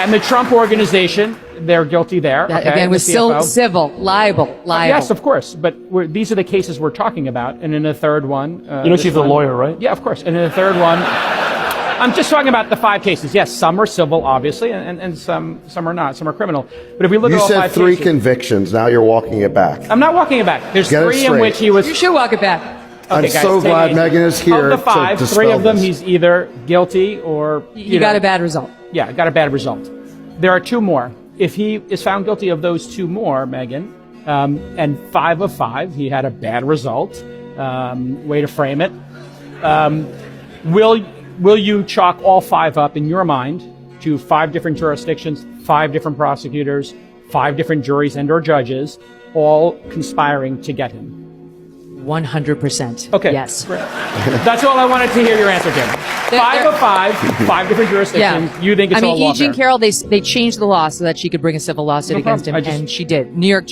In the Trump organization, they're guilty there. That, again, was still civil, liable. Yes, of course. But these are the cases we're talking about. And in the third one... she's a lawyer, right? Yeah, of course. And in the third one... I'm just talking about the 5 cases. Yes, some are civil, obviously, and some are not. Some are criminal. But if we look at all 5 cases... You said 3 convictions. Now you're walking it back. I'm not walking it back. There's 3 in which he was... You should walk it back. Okay, I'm guys, so glad Megyn is here. Of the 5, to 3 of them this. he's either guilty or... He got a bad result. Yeah, got a bad result. There are 2 more. If he is found guilty of those 2 more, Megyn, and 5 of 5, he had a bad result. Way to frame it. Will you chalk all 5 up in your mind to 5 different jurisdictions, 5 different prosecutors, 5 different juries and or judges, all conspiring to get him? 100%. Okay. Yes. That's all I wanted to hear your answer to. 5 of 5, 5 different jurisdictions. Yeah. You think it's all lawfare? E. Jean Carroll, they changed the law so that she could bring a civil lawsuit against him, and she did. New York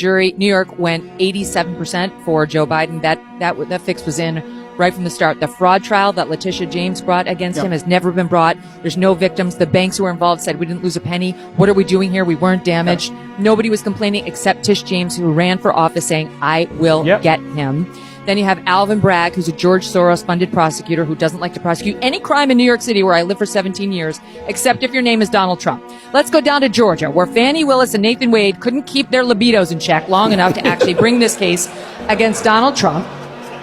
went 87% for Joe Biden. That fix was in right from the start. The fraud trial that Letitia James brought against him has never been brought. There's no victims. The banks who were involved said, we didn't lose a penny. What are we doing here? We weren't damaged. Nobody was complaining except Tish James, who ran for office saying, I will get him. Then you have Alvin Bragg, who's a George Soros-funded prosecutor who doesn't like to prosecute any crime in New York City, where I lived for 17 years, except if your name is Donald Trump. Let's go down to Georgia, where Fani Willis and Nathan Wade couldn't keep their libidos in check long enough to actually bring this case against Donald Trump.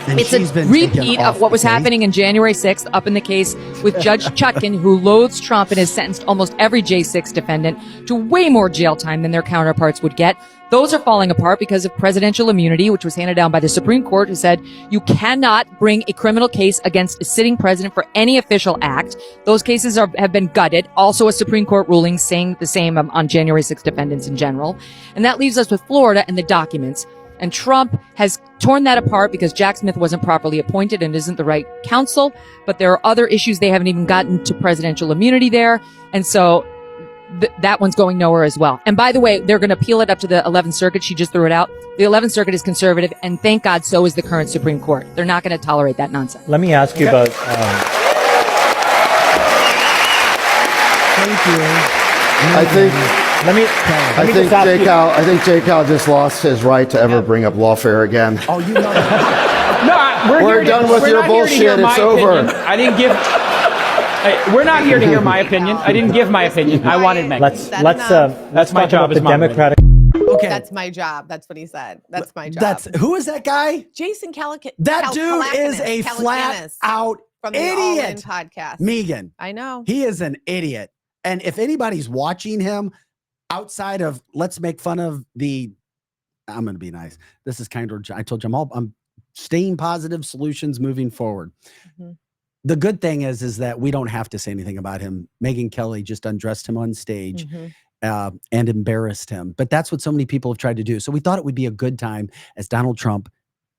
And it's a repeat of what was happening in January 6th up in the case with Judge Chutkan, who loathes Trump and has sentenced almost every J6 defendant to way more jail time than their counterparts would get. Those are falling apart because of presidential immunity, which was handed down by the Supreme Court, who said you cannot bring a criminal case against a sitting president for any official act. Those cases have been gutted. Also a Supreme Court ruling saying the same on January 6 defendants in general. And that leaves us with Florida and the documents. And Trump has torn that apart because Jack Smith wasn't properly appointed and isn't the right counsel. But there are other issues. They haven't even gotten to presidential immunity there. And so that one's going nowhere as well. And by the way, they're going to appeal it up to the 11th Circuit. She just threw it out. The 11th Circuit is conservative, and thank God so is the current Supreme Court. They're not going to tolerate that nonsense. Let me ask you about... Thank you. I think Jay Cal just lost his right to ever bring up lawfare again. Oh, you know. We're done with your bullshit. It's over. I didn't give... We're not here to hear my opinion. I didn't give my opinion. I wanted Megyn. That's my job as Democratic. Okay. That's my job. That's what he said. That's my job. Who is that guy? Jason Calacanis. That dude is a flat out from the idiot. All In podcast. Megyn. I know. He is an idiot. And if anybody's watching him outside of, let's make fun of I'm going to be nice. This is kind of, I told you I'm staying positive, solutions moving forward. Mm-hmm. The good thing is that we don't have to say anything about him. Megyn Kelly just undressed him on stage and embarrassed him. But that's what so many people have tried to do. So we thought it would be a good time as Donald Trump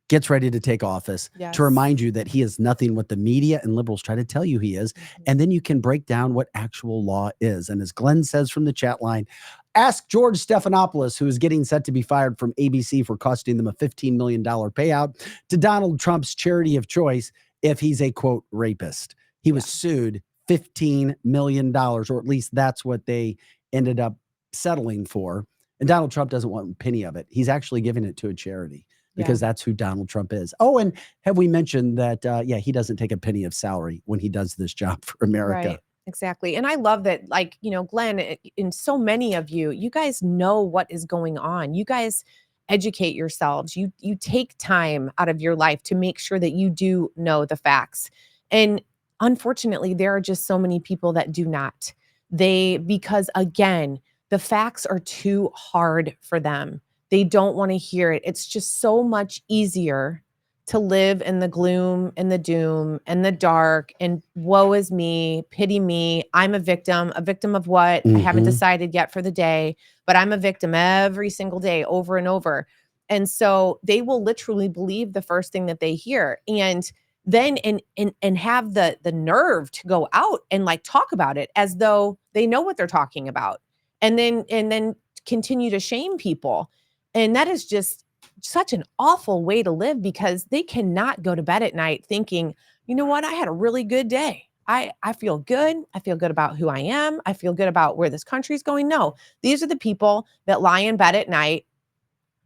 gets ready to take office, Yes. to remind you that he is nothing what the media and liberals try to tell you he is. And then you can break down what actual law is. And as Glenn says from the chat line, ask George Stephanopoulos, who is getting set to be fired from ABC for costing them a $15 million payout to Donald Trump's charity of choice, if he's a, quote, rapist. He was sued $15 million, or at least that's what they ended up settling for. And Donald Trump doesn't want a penny of it. He's actually giving it to a charity because that's who Donald Trump is. Oh, and have we mentioned that, he doesn't take a penny of salary when he does this job for America. Right. Exactly. And I love that, like, Glenn, and so many of you guys know what is going on. You guys educate yourselves. You take time out of your life to make sure that you do know the facts. And unfortunately, there are just so many people that do not. Because again, the facts are too hard for them. They don't want to hear it. It's just so much easier to live in the gloom and the doom and the dark and woe is me, pity me. I'm a victim of what? I haven't decided yet for the day, but I'm a victim every single day over and over. And so they will literally believe the first thing that they hear. And then and have the nerve to go out and like talk about it as though they know what they're talking about. And then continue to shame people. And that is just such an awful way to live, because they cannot go to bed at night thinking, you know what, I had a really good day. I feel good. I feel good about who I am. I feel good about where this country's going. No, these are the people that lie in bed at night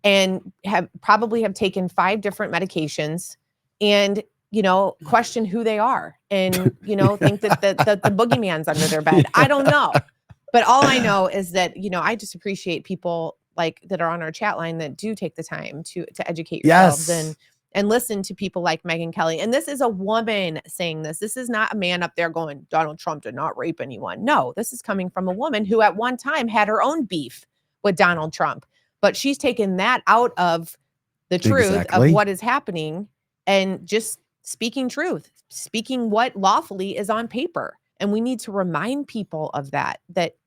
and have taken 5 different medications and, question who they are and, think that the boogeyman's under their bed. I don't know. But all I know is that, I just appreciate people like that are on our chat line that do take the time to educate yourselves and listen to people like Megyn Kelly. And this is a woman saying this. This is not a man up there going, Donald Trump did not rape anyone. No, this is coming from a woman who at one time had her own beef with Donald Trump. But she's taken that out of the truth of what is happening and just speaking truth, speaking what lawfully is on paper. And we need to remind people of that,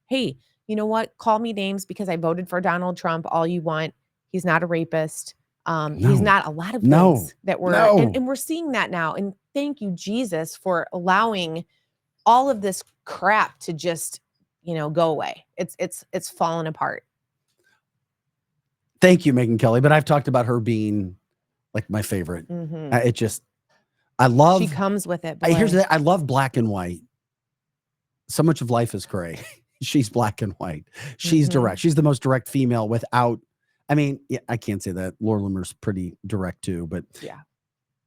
hey, you know what? Call me names because I voted for Donald Trump all you want. He's not a rapist. He's not a lot of things that we're, and we're seeing that now. And thank you, Jesus, for allowing all of this crap to just, go away. It's fallen apart. Thank you, Megyn Kelly. But I've talked about her being like my favorite. I love. She comes with it. Here's the thing. I love black and white. So much of life is gray. She's black and white. She's direct. She's the most direct female without. I mean, I can't say that. Laura Loomer's pretty direct too,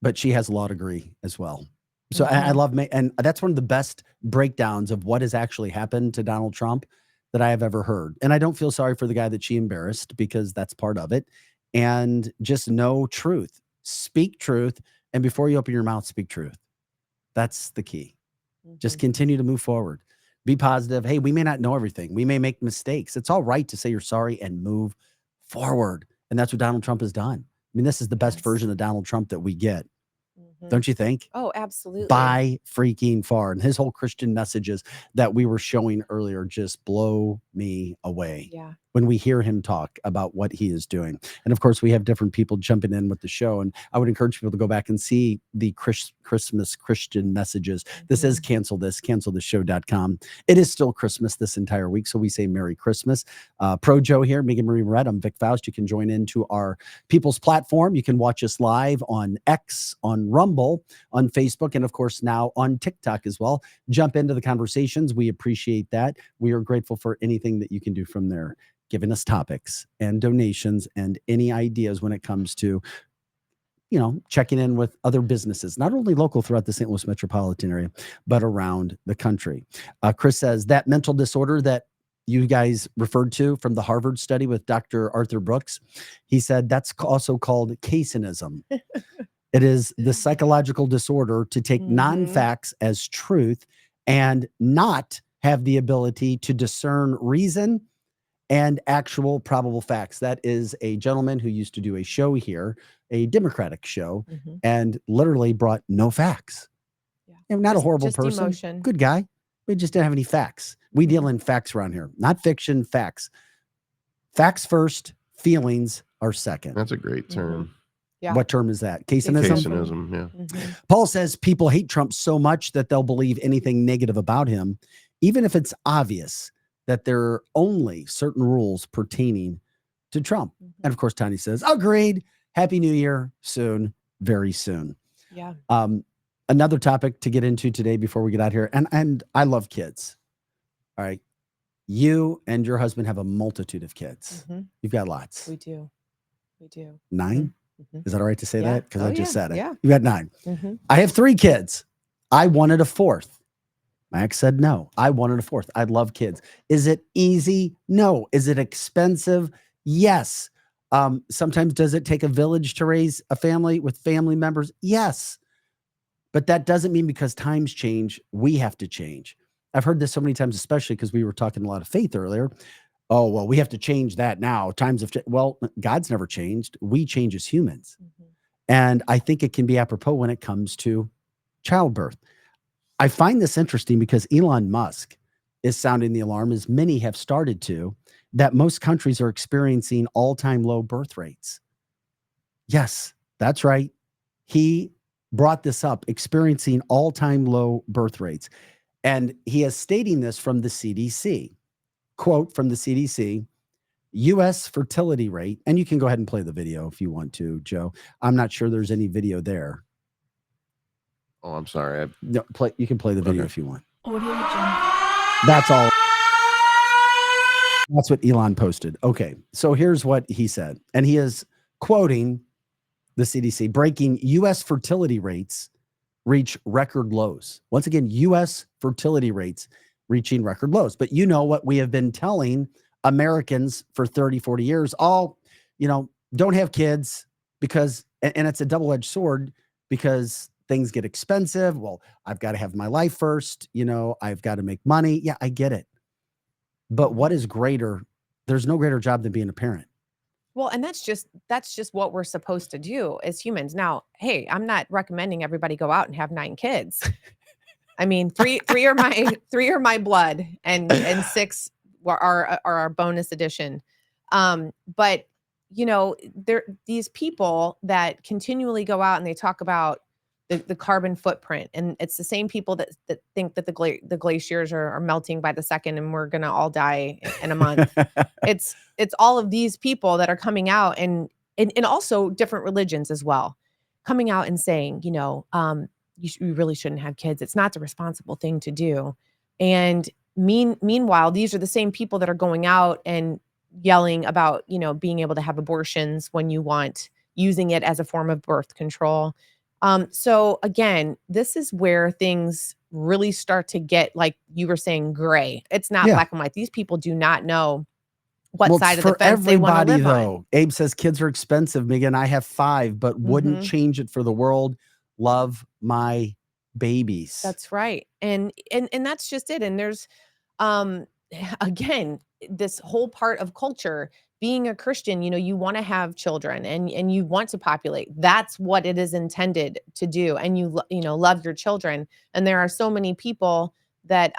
but she has a law degree as well. So I love, and that's one of the best breakdowns of what has actually happened to Donald Trump that I have ever heard. And I don't feel sorry for the guy that she embarrassed, because that's part of it. And just know truth, speak truth. And before you open your mouth, speak truth. That's the key. Just continue to move forward. Be positive. Hey, we may not know everything. We may make mistakes. It's all right to say you're sorry and move forward. And that's what Donald Trump has done. I mean, this is the best version of Donald Trump that we get. Don't you think? Oh, absolutely. By freaking far. And his whole Christian messages that we were showing earlier just blow me away. Yeah. When we hear him talk about what he is doing. And of course, we have different people jumping in with the show. And I would encourage people to go back and see the Christmas Christian messages. This is cancelthisshow.com. It is still Christmas this entire week. So we say Merry Christmas. Pro Joe here, Megan Marie Moret. I'm Vic Faust. You can join into our People's Platform. You can watch us live on X, on Rumble, on Facebook, and of course now on TikTok as well. Jump into the conversations. We appreciate that. We are grateful for anything that you can do from there, giving us topics and donations and any ideas when it comes to, checking in with other businesses, not only local throughout the St. Louis metropolitan area, but around the country. Chris says that mental disorder that you guys referred to from the Harvard study with Dr. Arthur Brooks, he said that's also called Caseyism. It is the psychological disorder to take non-facts as truth and not have the ability to discern reason and actual probable facts. That is a gentleman who used to do a show here, a Democratic show, and literally brought no facts. Not a horrible person. Emotion. Good guy. We just didn't have any facts. We deal in facts around here, not fiction, facts. Facts first, feelings are second. That's a great term. Yeah. What term is that? Caseism? Caseism, yeah. Mhm. Paul says people hate Trump so much that they'll believe anything negative about him, even if it's obvious that there are only certain rules pertaining to Trump. And of course, Tiny says, agreed. Happy New Year soon, very soon. Yeah. Another topic to get into today before we get out here, and I love kids. All right. You and your husband have a multitude of kids. Mhm. You've got lots. We do. We do. 9? Mhm. Is that all right to say Yeah. that? Because Oh, I just yeah. said it. Yeah. You got 9. Mhm. I have 3 kids. I wanted a 4th. Max said no. I wanted a 4th. I love kids. Is it easy? No. Is it expensive? Yes. Sometimes does it take a village to raise a family with family members? Yes. But that doesn't mean because times change, we have to change. I've heard this so many times, especially because we were talking a lot of faith earlier. Oh, well, we have to change that now. Times have changed. Well, God's never changed. We change as humans. And I think it can be apropos when it comes to childbirth. I find this interesting because Elon Musk is sounding the alarm, as many have started to, that most countries are experiencing all-time low birth rates. Yes, that's right. He brought this up, experiencing all-time low birth rates. And he is stating this from the CDC. Quote from the CDC, U.S. fertility rate, and you can go ahead and play the video if you want to, Joe. I'm not sure there's any video there. Oh, I'm sorry. No, you can play the video Okay. if you want. That's all. That's what Elon posted. Okay, so here's what he said. And he is quoting the CDC, breaking U.S. fertility rates reach record lows. Once again, U.S. fertility rates reaching record lows. But you know what we have been telling Americans for 30, 40 years, don't have kids because, and it's a double-edged sword because things get expensive. Well, I've got to have my life first. I've got to make money. Yeah, I get it. But what is greater? There's no greater job than being a parent. Well, and that's just what we're supposed to do as humans. Now, hey, I'm not recommending everybody go out and have 9 kids. I mean, three are my blood, and 6 are our bonus addition. But there these people that continually go out and they talk about the carbon footprint, and it's the same people that think that the glaciers are melting by the second and we're gonna all die in a month. It's all of these people that are coming out and also different religions as well, coming out and saying, you really shouldn't have kids. It's not the responsible thing to do. And meanwhile, these are the same people that are going out and yelling about, being able to have abortions when you want, using it as a form of birth control. So again, this is where things really start to get, like you were saying, gray. It's not black and white. These people do not know what side of the fence they want to live on. Abe says kids are expensive. Megan, I have 5, but wouldn't change it for the world. Love my babies. That's right. And that's just it. And there's, again, this whole part of culture, being a Christian, you want to have children and you want to populate. That's what it is intended to do. And you love your children. And there are so many people that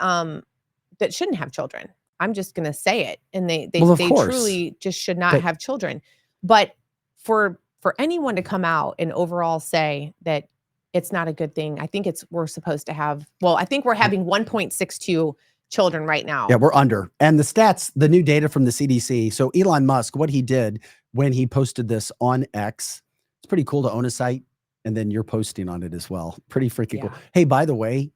shouldn't have children. I'm just going to say it. And they truly just should not have children. But for anyone to come out and overall say that it's not a good thing, I think we're supposed to have, I think we're having 1.62 children right now. Yeah, we're under. And the stats, the new data from the CDC. So Elon Musk, what he did when he posted this on X, it's pretty cool to own a site. And then you're posting on it as well. Pretty freaking cool. Hey, by the way,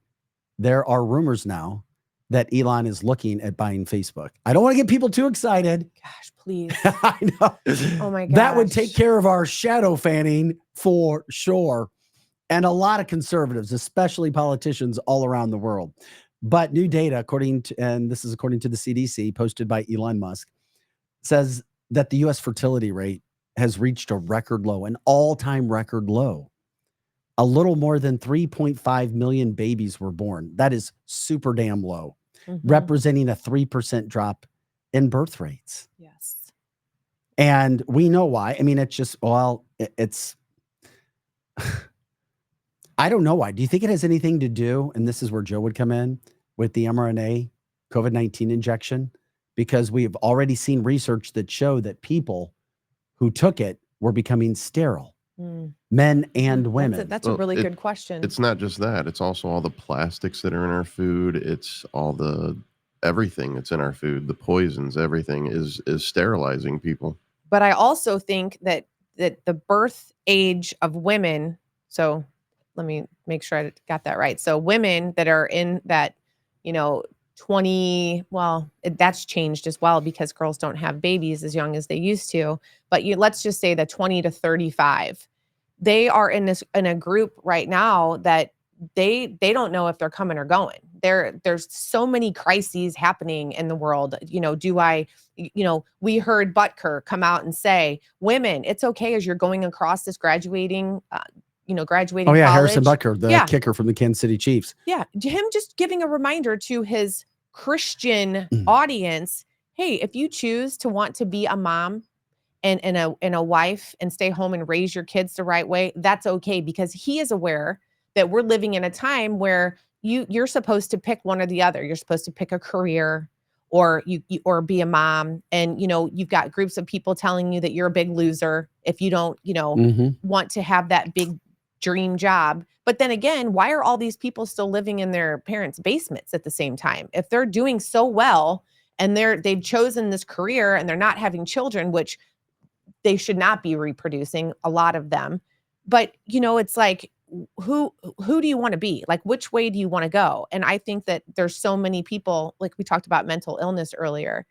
there are rumors now that Elon is looking at buying Facebook. I don't want to get people too excited. Gosh, please. I know. Oh my gosh. That would take care of our shadow fanning for sure. And a lot of conservatives, especially politicians all around the world. But new data, and this is according to the CDC, posted by Elon Musk, says that the U.S. fertility rate has reached a record low, an all-time record low. A little more than 3.5 million babies were born. That is super damn low, representing a 3% drop in birth rates. Yes. And we know why. I mean, it's just, it's... I don't know why. Do you think it has anything to do, and this is where Joe would come in, with the mRNA COVID-19 injection? Because we've already seen research that show that people who took it were becoming sterile. Mm. men and women. That's a Well, really good question. It's not just that. It's also all the plastics that are in our food. It's all the everything that's in our food, the poisons, everything is sterilizing people. But I also think that the birth age of women, so let me make sure I got that right. So women that are in that, 20, well, that's changed as well because girls don't have babies as young as they used to. But let's just say the 20 to 35, they are in a group right now that they don't know if they're coming or going. There's so many crises happening in the world. We heard Butker come out and say, women, it's okay as you're going across this graduating graduating Oh yeah, college. Harrison Butker, the kicker from the Kansas City Chiefs. Yeah, him just giving a reminder to his Christian audience, hey, if you choose to want to be a mom and a wife and stay home and raise your kids the right way, that's okay, because he is aware that we're living in a time where you're supposed to pick one or the other. You're supposed to pick a career or or be a mom, and you've got groups of people telling you that you're a big loser if you don't want to have that big dream job. But then again, why are all these people still living in their parents' basements at the same time? If they're doing so well and they've chosen this career and they're not having children, which they should not be reproducing, a lot of them. But it's like, who do you want to be? Like, which way do you want to go? And I think that there's so many people, like we talked about mental illness earlier.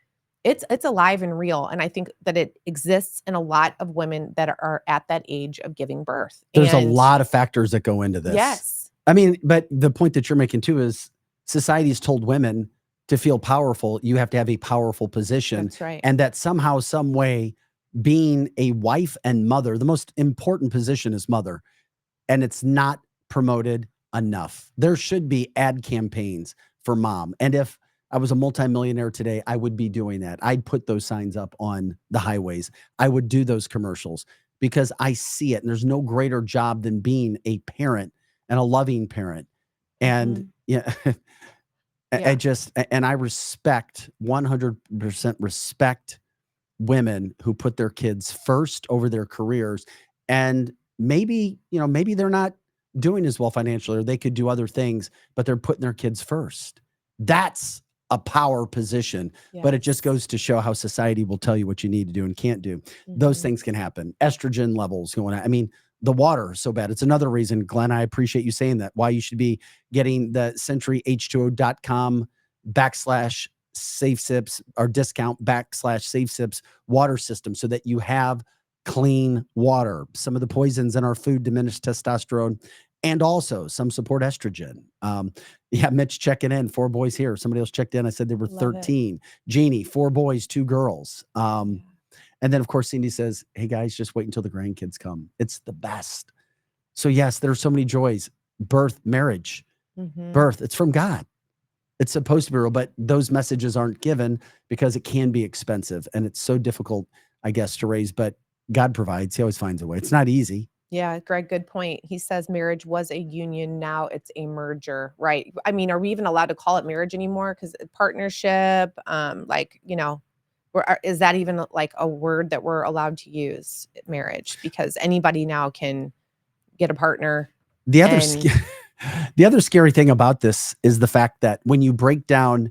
It's alive and real. And I think that it exists in a lot of women that are at that age of giving birth. There's a lot of factors that go into this. Yes. I mean, but the point that you're making too is society's told women to feel powerful, you have to have a powerful position. That's right. And that somehow, some way, being a wife and mother, the most important position is mother. And it's not promoted enough. There should be ad campaigns for mom. And if I was a multimillionaire today, I would be doing that. I'd put those signs up on the highways. I would do those commercials because I see it. And there's no greater job than being a parent and a loving parent. And I respect 100% respect women who put their kids first over their careers. And maybe they're not doing as well financially, or they could do other things, but they're putting their kids first. That's a power position, but it just goes to show how society will tell you what you need to do and can't do. Those things can happen. Estrogen levels going on. I mean, the water is so bad. It's another reason, Glenn, I appreciate you saying that, why you should be getting the centuryh2o.com /safe sips or discount /safe sips water system so that you have clean water. Some of the poisons in our food diminish testosterone, and also some support estrogen. Mitch checking in, 4 boys here. Somebody else checked in. I said they were 13. Jeannie, 4 boys, 2 girls. And then of course, Cindy says, hey guys, just wait until the grandkids come. It's the best. So yes, there are so many joys. Birth, marriage, birth, it's from God. It's supposed to be real, but those messages aren't given because it can be expensive and it's so difficult, I guess, to raise, but God provides. He always finds a way. It's not easy. Yeah, Greg, good point. He says marriage was a union. Now it's a merger, right? I mean, are we even allowed to call it marriage anymore? Because partnership, is that even like a word that we're allowed to use, marriage? Because anybody now can get a partner. The other scary thing about this is the fact that when you break down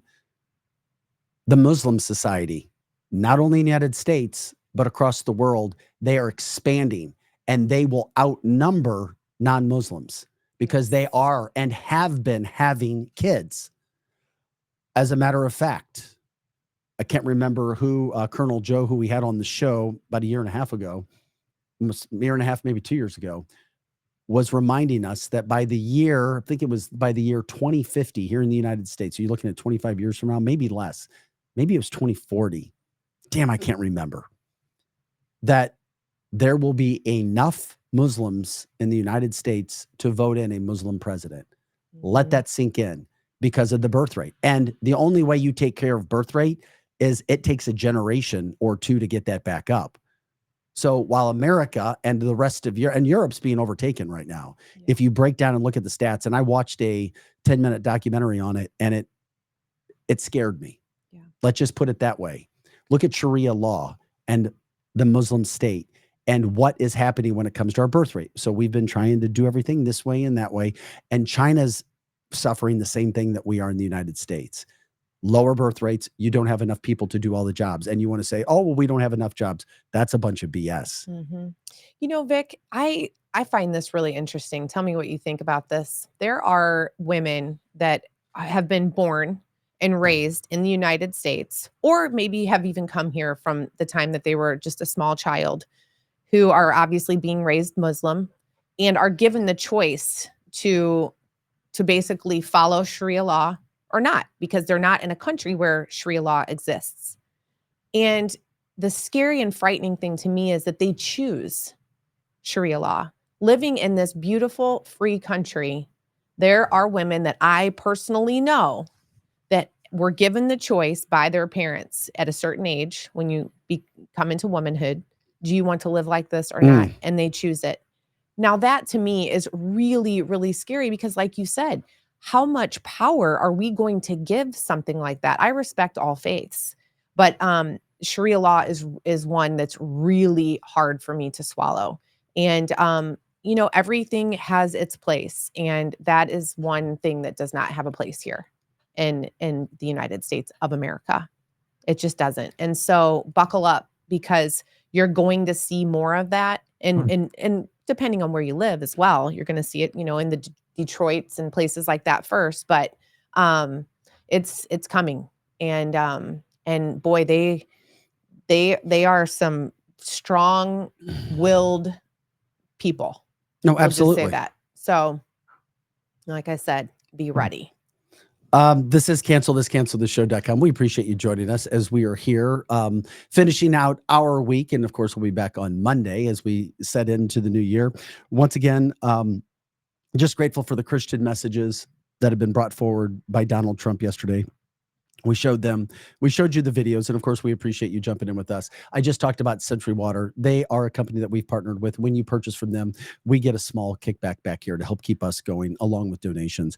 the Muslim society, not only in the United States, but across the world, they are expanding. And they will outnumber non-Muslims because they are and have been having kids. As a matter of fact, I can't remember who, Colonel Joe, who we had on the show about a year and a half ago, almost a year and a half, maybe 2 years ago, was reminding us that by the year, I think it was by the year 2050 here in the United States, so you're looking at 25 years from now, maybe less, maybe it was 2040. Damn, I can't remember. That there will be enough Muslims in the United States to vote in a Muslim president. Let that sink in because of the birth rate. And the only way you take care of birth rate is it takes a generation or 2 to get that back up. So while America and the rest of Europe, and Europe's being overtaken right now, if you break down and look at the stats, and I watched a 10-minute documentary on it, and it scared me. Let's just put it that way. Look at Sharia law and the Muslim state. and what is happening when it comes to our birth rate. So we've been trying to do everything this way and that way. And China's suffering the same thing that we are in the United States. Lower birth rates, you don't have enough people to do all the jobs. And you want to say, oh, well, we don't have enough jobs. That's a bunch of BS. You know, Vic, I find this really interesting. Tell me what you think about this. There are women that have been born and raised in the United States, or maybe have even come here from the time that they were just a small child, who are obviously being raised Muslim and are given the choice to basically follow Sharia law or not, because they're not in a country where Sharia law exists. And the scary and frightening thing to me is that they choose Sharia law. Living in this beautiful, free country, there are women that I personally know that were given the choice by their parents at a certain age when you come into womanhood. Do you want to live like this or not? And they choose it. Now, that to me is really, really scary because, like you said, how much power are we going to give something like that? I respect all faiths, but Sharia law is one that's really hard for me to swallow. And you know, everything has its place, and that is one thing that does not have a place here in the United States of America. It just doesn't. And so buckle up, because you're going to see more of that. And depending on where you live as well, you're going to see it, you know, in the Detroits and places like that first, but it's coming. And boy, they are some strong-willed people. No, absolutely. I'll just say that. So, like I said, be ready. This is cancelthisshow.com. We appreciate you joining us as we are here, finishing out our week. And of course, we'll be back on Monday as we set into the new year. Once again, just grateful for the Christian messages that have been brought forward by Donald Trump yesterday. We showed you the videos, and of course, we appreciate you jumping in with us. I just talked about Century Water. They are a company that we've partnered with. When you purchase from them, we get a small kickback back here to help keep us going, along with donations.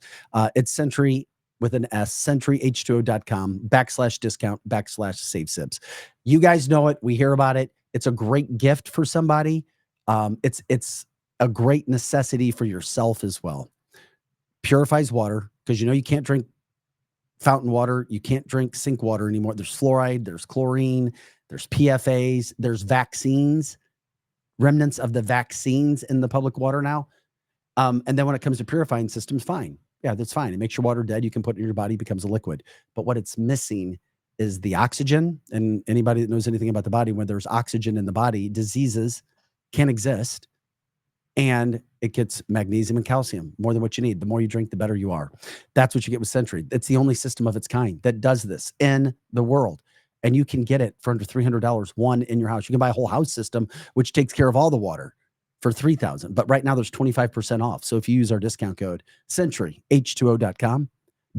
It's Century with an S, centuryh2o.com /discount/SaveSibs. You guys know it. We hear about it. It's a great gift for somebody. It's a great necessity for yourself as well. Purifies water, because you know you can't drink fountain water. You can't drink sink water anymore. There's fluoride, there's chlorine, there's PFAs, there's vaccines, remnants of the vaccines in the public water now. And then when it comes to purifying systems, fine. Yeah, that's fine. It makes your water dead. You can put it in your body, becomes a liquid. But what it's missing is the oxygen. And anybody that knows anything about the body, when there's oxygen in the body, diseases can exist. And it gets magnesium and calcium, more than what you need. The more you drink, the better you are. That's what you get with Century. It's the only system of its kind that does this in the world. And you can get it for under $300, one in your house. You can buy a whole house system, which takes care of all the water, for $3,000. But right now there's 25% off. So if you use our discount code centuryh2o.com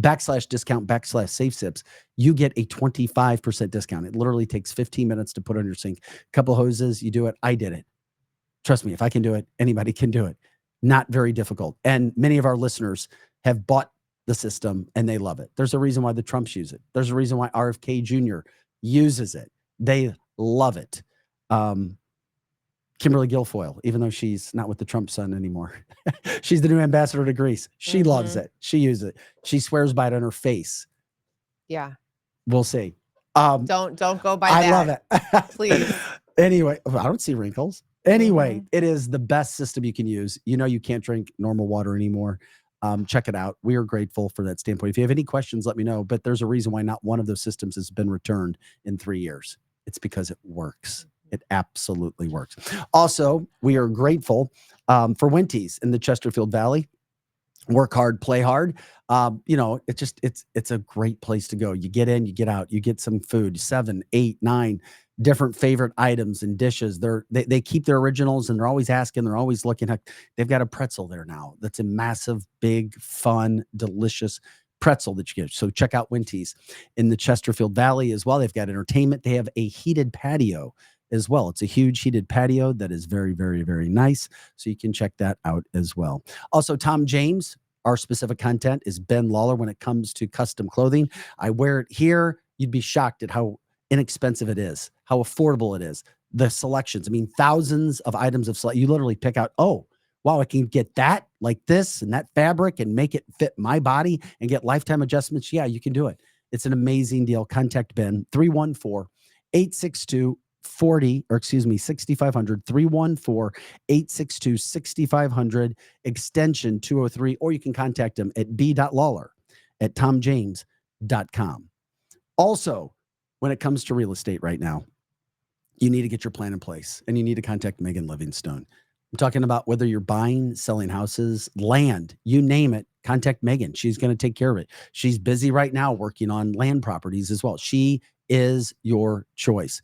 /discount/SaveSibs, you get a 25% discount. It literally takes 15 minutes to put on your sink. Couple hoses, you do it. I did it. Trust me, if I can do it, anybody can do it. Not very difficult. And many of our listeners have bought the system and they love it. There's a reason why the Trumps use it. There's a reason why RFK Jr. uses it. They love it. Kimberly Guilfoyle, even though she's not with the Trump son anymore, she's the new ambassador to Greece. She loves it. She uses it. She swears by it on her face. Yeah. We'll see. Don't go by that. I love it. Please. Anyway, I don't see wrinkles. Anyway, it is the best system you can use. You know, you can't drink normal water anymore. Check it out. We are grateful for that standpoint. If you have any questions, let me know. But there's a reason why not one of those systems has been returned in 3 years. It's because it works. It absolutely works. Also, we are grateful for Winties in the Chesterfield Valley. Work hard, play hard. You know, it's a great place to go. You get in, you get out, you get some food, 7, 8, 9 different favorite items and dishes. They keep their originals, and they're always asking, they're always looking. They've got a pretzel there now. That's a massive, big, fun, delicious pretzel that you get. So check out Winties in the Chesterfield Valley as well. They've got entertainment. They have a heated patio as well. It's a huge heated patio that is very, very, very nice. So you can check that out as well. Also, Tom James, our specific content is Ben Lawler when it comes to custom clothing. I wear it here. You'd be shocked at how inexpensive it is, how affordable it is. the selections. I mean, thousands of items of select. You literally pick out, oh, wow, I can get that like this and that fabric and make it fit my body and get lifetime adjustments. Yeah, you can do it. It's an amazing deal. Contact Ben, 314-862-6500, 314-862-6500, extension 203, or you can contact him at b.lawler@tomjames.com. Also, when it comes to real estate right now, you need to get your plan in place and you need to contact Megan Livingstone. I'm talking about whether you're buying, selling houses, land, you name it, contact Megan. She's going to take care of it. She's busy right now working on land properties as well. She is your choice.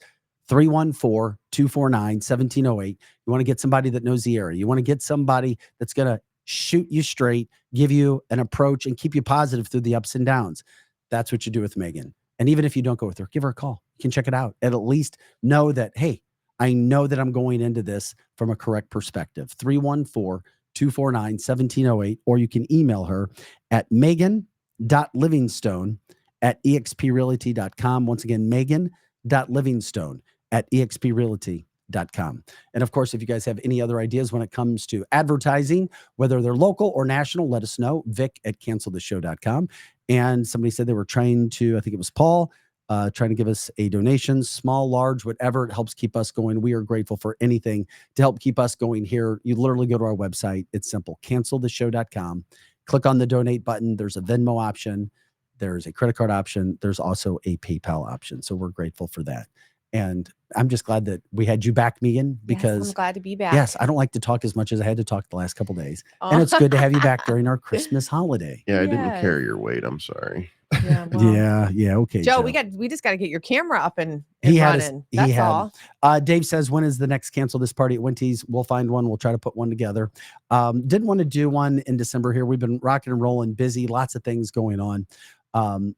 314-249-1708. You want to get somebody that knows the area. You want to get somebody that's going to shoot you straight, give you an approach, and keep you positive through the ups and downs. That's what you do with Megan. And even if you don't go with her, give her a call. You can check it out and at least know that, hey, I know that I'm going into this from a correct perspective. 314-249-1708, or you can email her at megan.livingstone@exprealty.com. Once again, megan.livingstone@exprealty.com. And of course, if you guys have any other ideas when it comes to advertising, whether they're local or national, let us know. vic@canceltheshow.com. And somebody said they were trying to, I think it was Paul, trying to give us a donation, small, large, whatever. It helps keep us going. We are grateful for anything to help keep us going here. You literally go to our website. It's simple, canceltheshow.com. Click on the donate button. There's a Venmo option. There's a credit card option. There's also a PayPal option. So we're grateful for that. And I'm just glad that we had you back, Megan, because I'm glad to be back. yes, I don't like to talk as much as I had to talk the last couple of days. And it's good to have you back during our Christmas holiday. Yeah, I didn't carry your weight. I'm sorry. Yeah, well, Yeah. Okay. Joe, we just got to get your camera up and He running. had That's all. Dave says, when is the next Cancel This party at Winty's? We'll find one. We'll try to put one together. Didn't want to do one in December here. We've been rocking and rolling, busy, lots of things going on.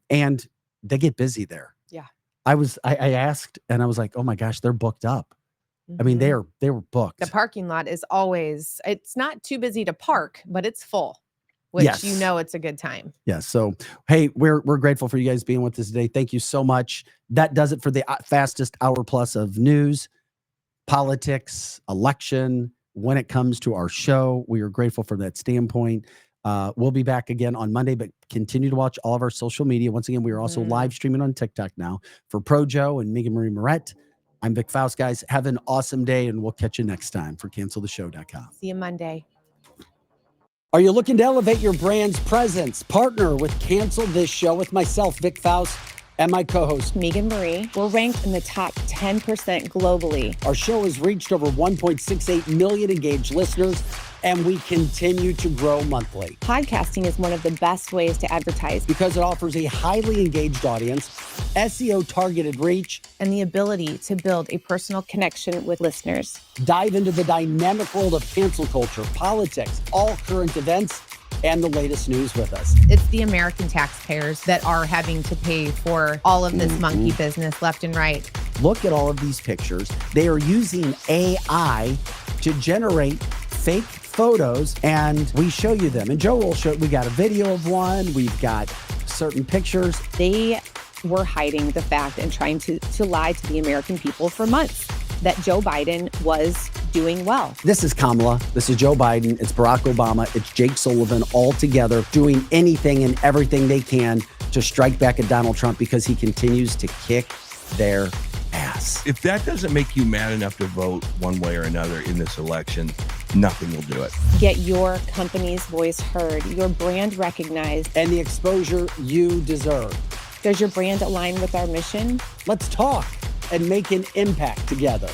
And they get busy there. Yeah. I asked and I was like, oh my gosh, they're booked up. I mean, they were booked. The parking lot is always, it's not too busy to park, but it's full, which Yes. you know it's a good time. Yeah. So, hey, we're grateful for you guys being with us today. Thank you so much. That does it for the fastest hour plus of news, politics, election. When it comes to our show, we are grateful for that standpoint. We'll be back again on Monday, but continue to watch all of our social media. Once again, we are also live streaming on TikTok now for Pro Joe and Megan Marie Moret. I'm Vic Faust, guys. Have an awesome day, and we'll catch you next time for canceltheshow.com. See you Monday. Are you looking to elevate your brand's presence? Partner with Cancel This Show with myself, Vic Faust, and my co-host, Megan Marie. We're ranked in the top 10% globally. Our show has reached over 1.68 million engaged listeners, and we continue to grow monthly. Podcasting is one of the best ways to advertise because it offers a highly engaged audience, SEO targeted reach, and the ability to build a personal connection with listeners. Dive into the dynamic world of cancel culture, politics, all current events, and the latest news with us. It's the American taxpayers that are having to pay for all of this monkey business left and right. Look at all of these pictures. They are using AI to generate fake photos, and we show you them. And Joe will show, we got a video of one, we've got certain pictures. They were hiding the fact and trying to lie to the American people for months that Joe Biden was doing well. This is Kamala. This is Joe Biden. It's Barack Obama. It's Jake Sullivan, all together doing anything and everything they can to strike back at Donald Trump because he continues to kick their ass. If that doesn't make you mad enough to vote one way or another in this election, nothing will do it. Get your company's voice heard, your brand recognized, and the exposure you deserve. Does your brand align with our mission? Let's talk and make an impact together.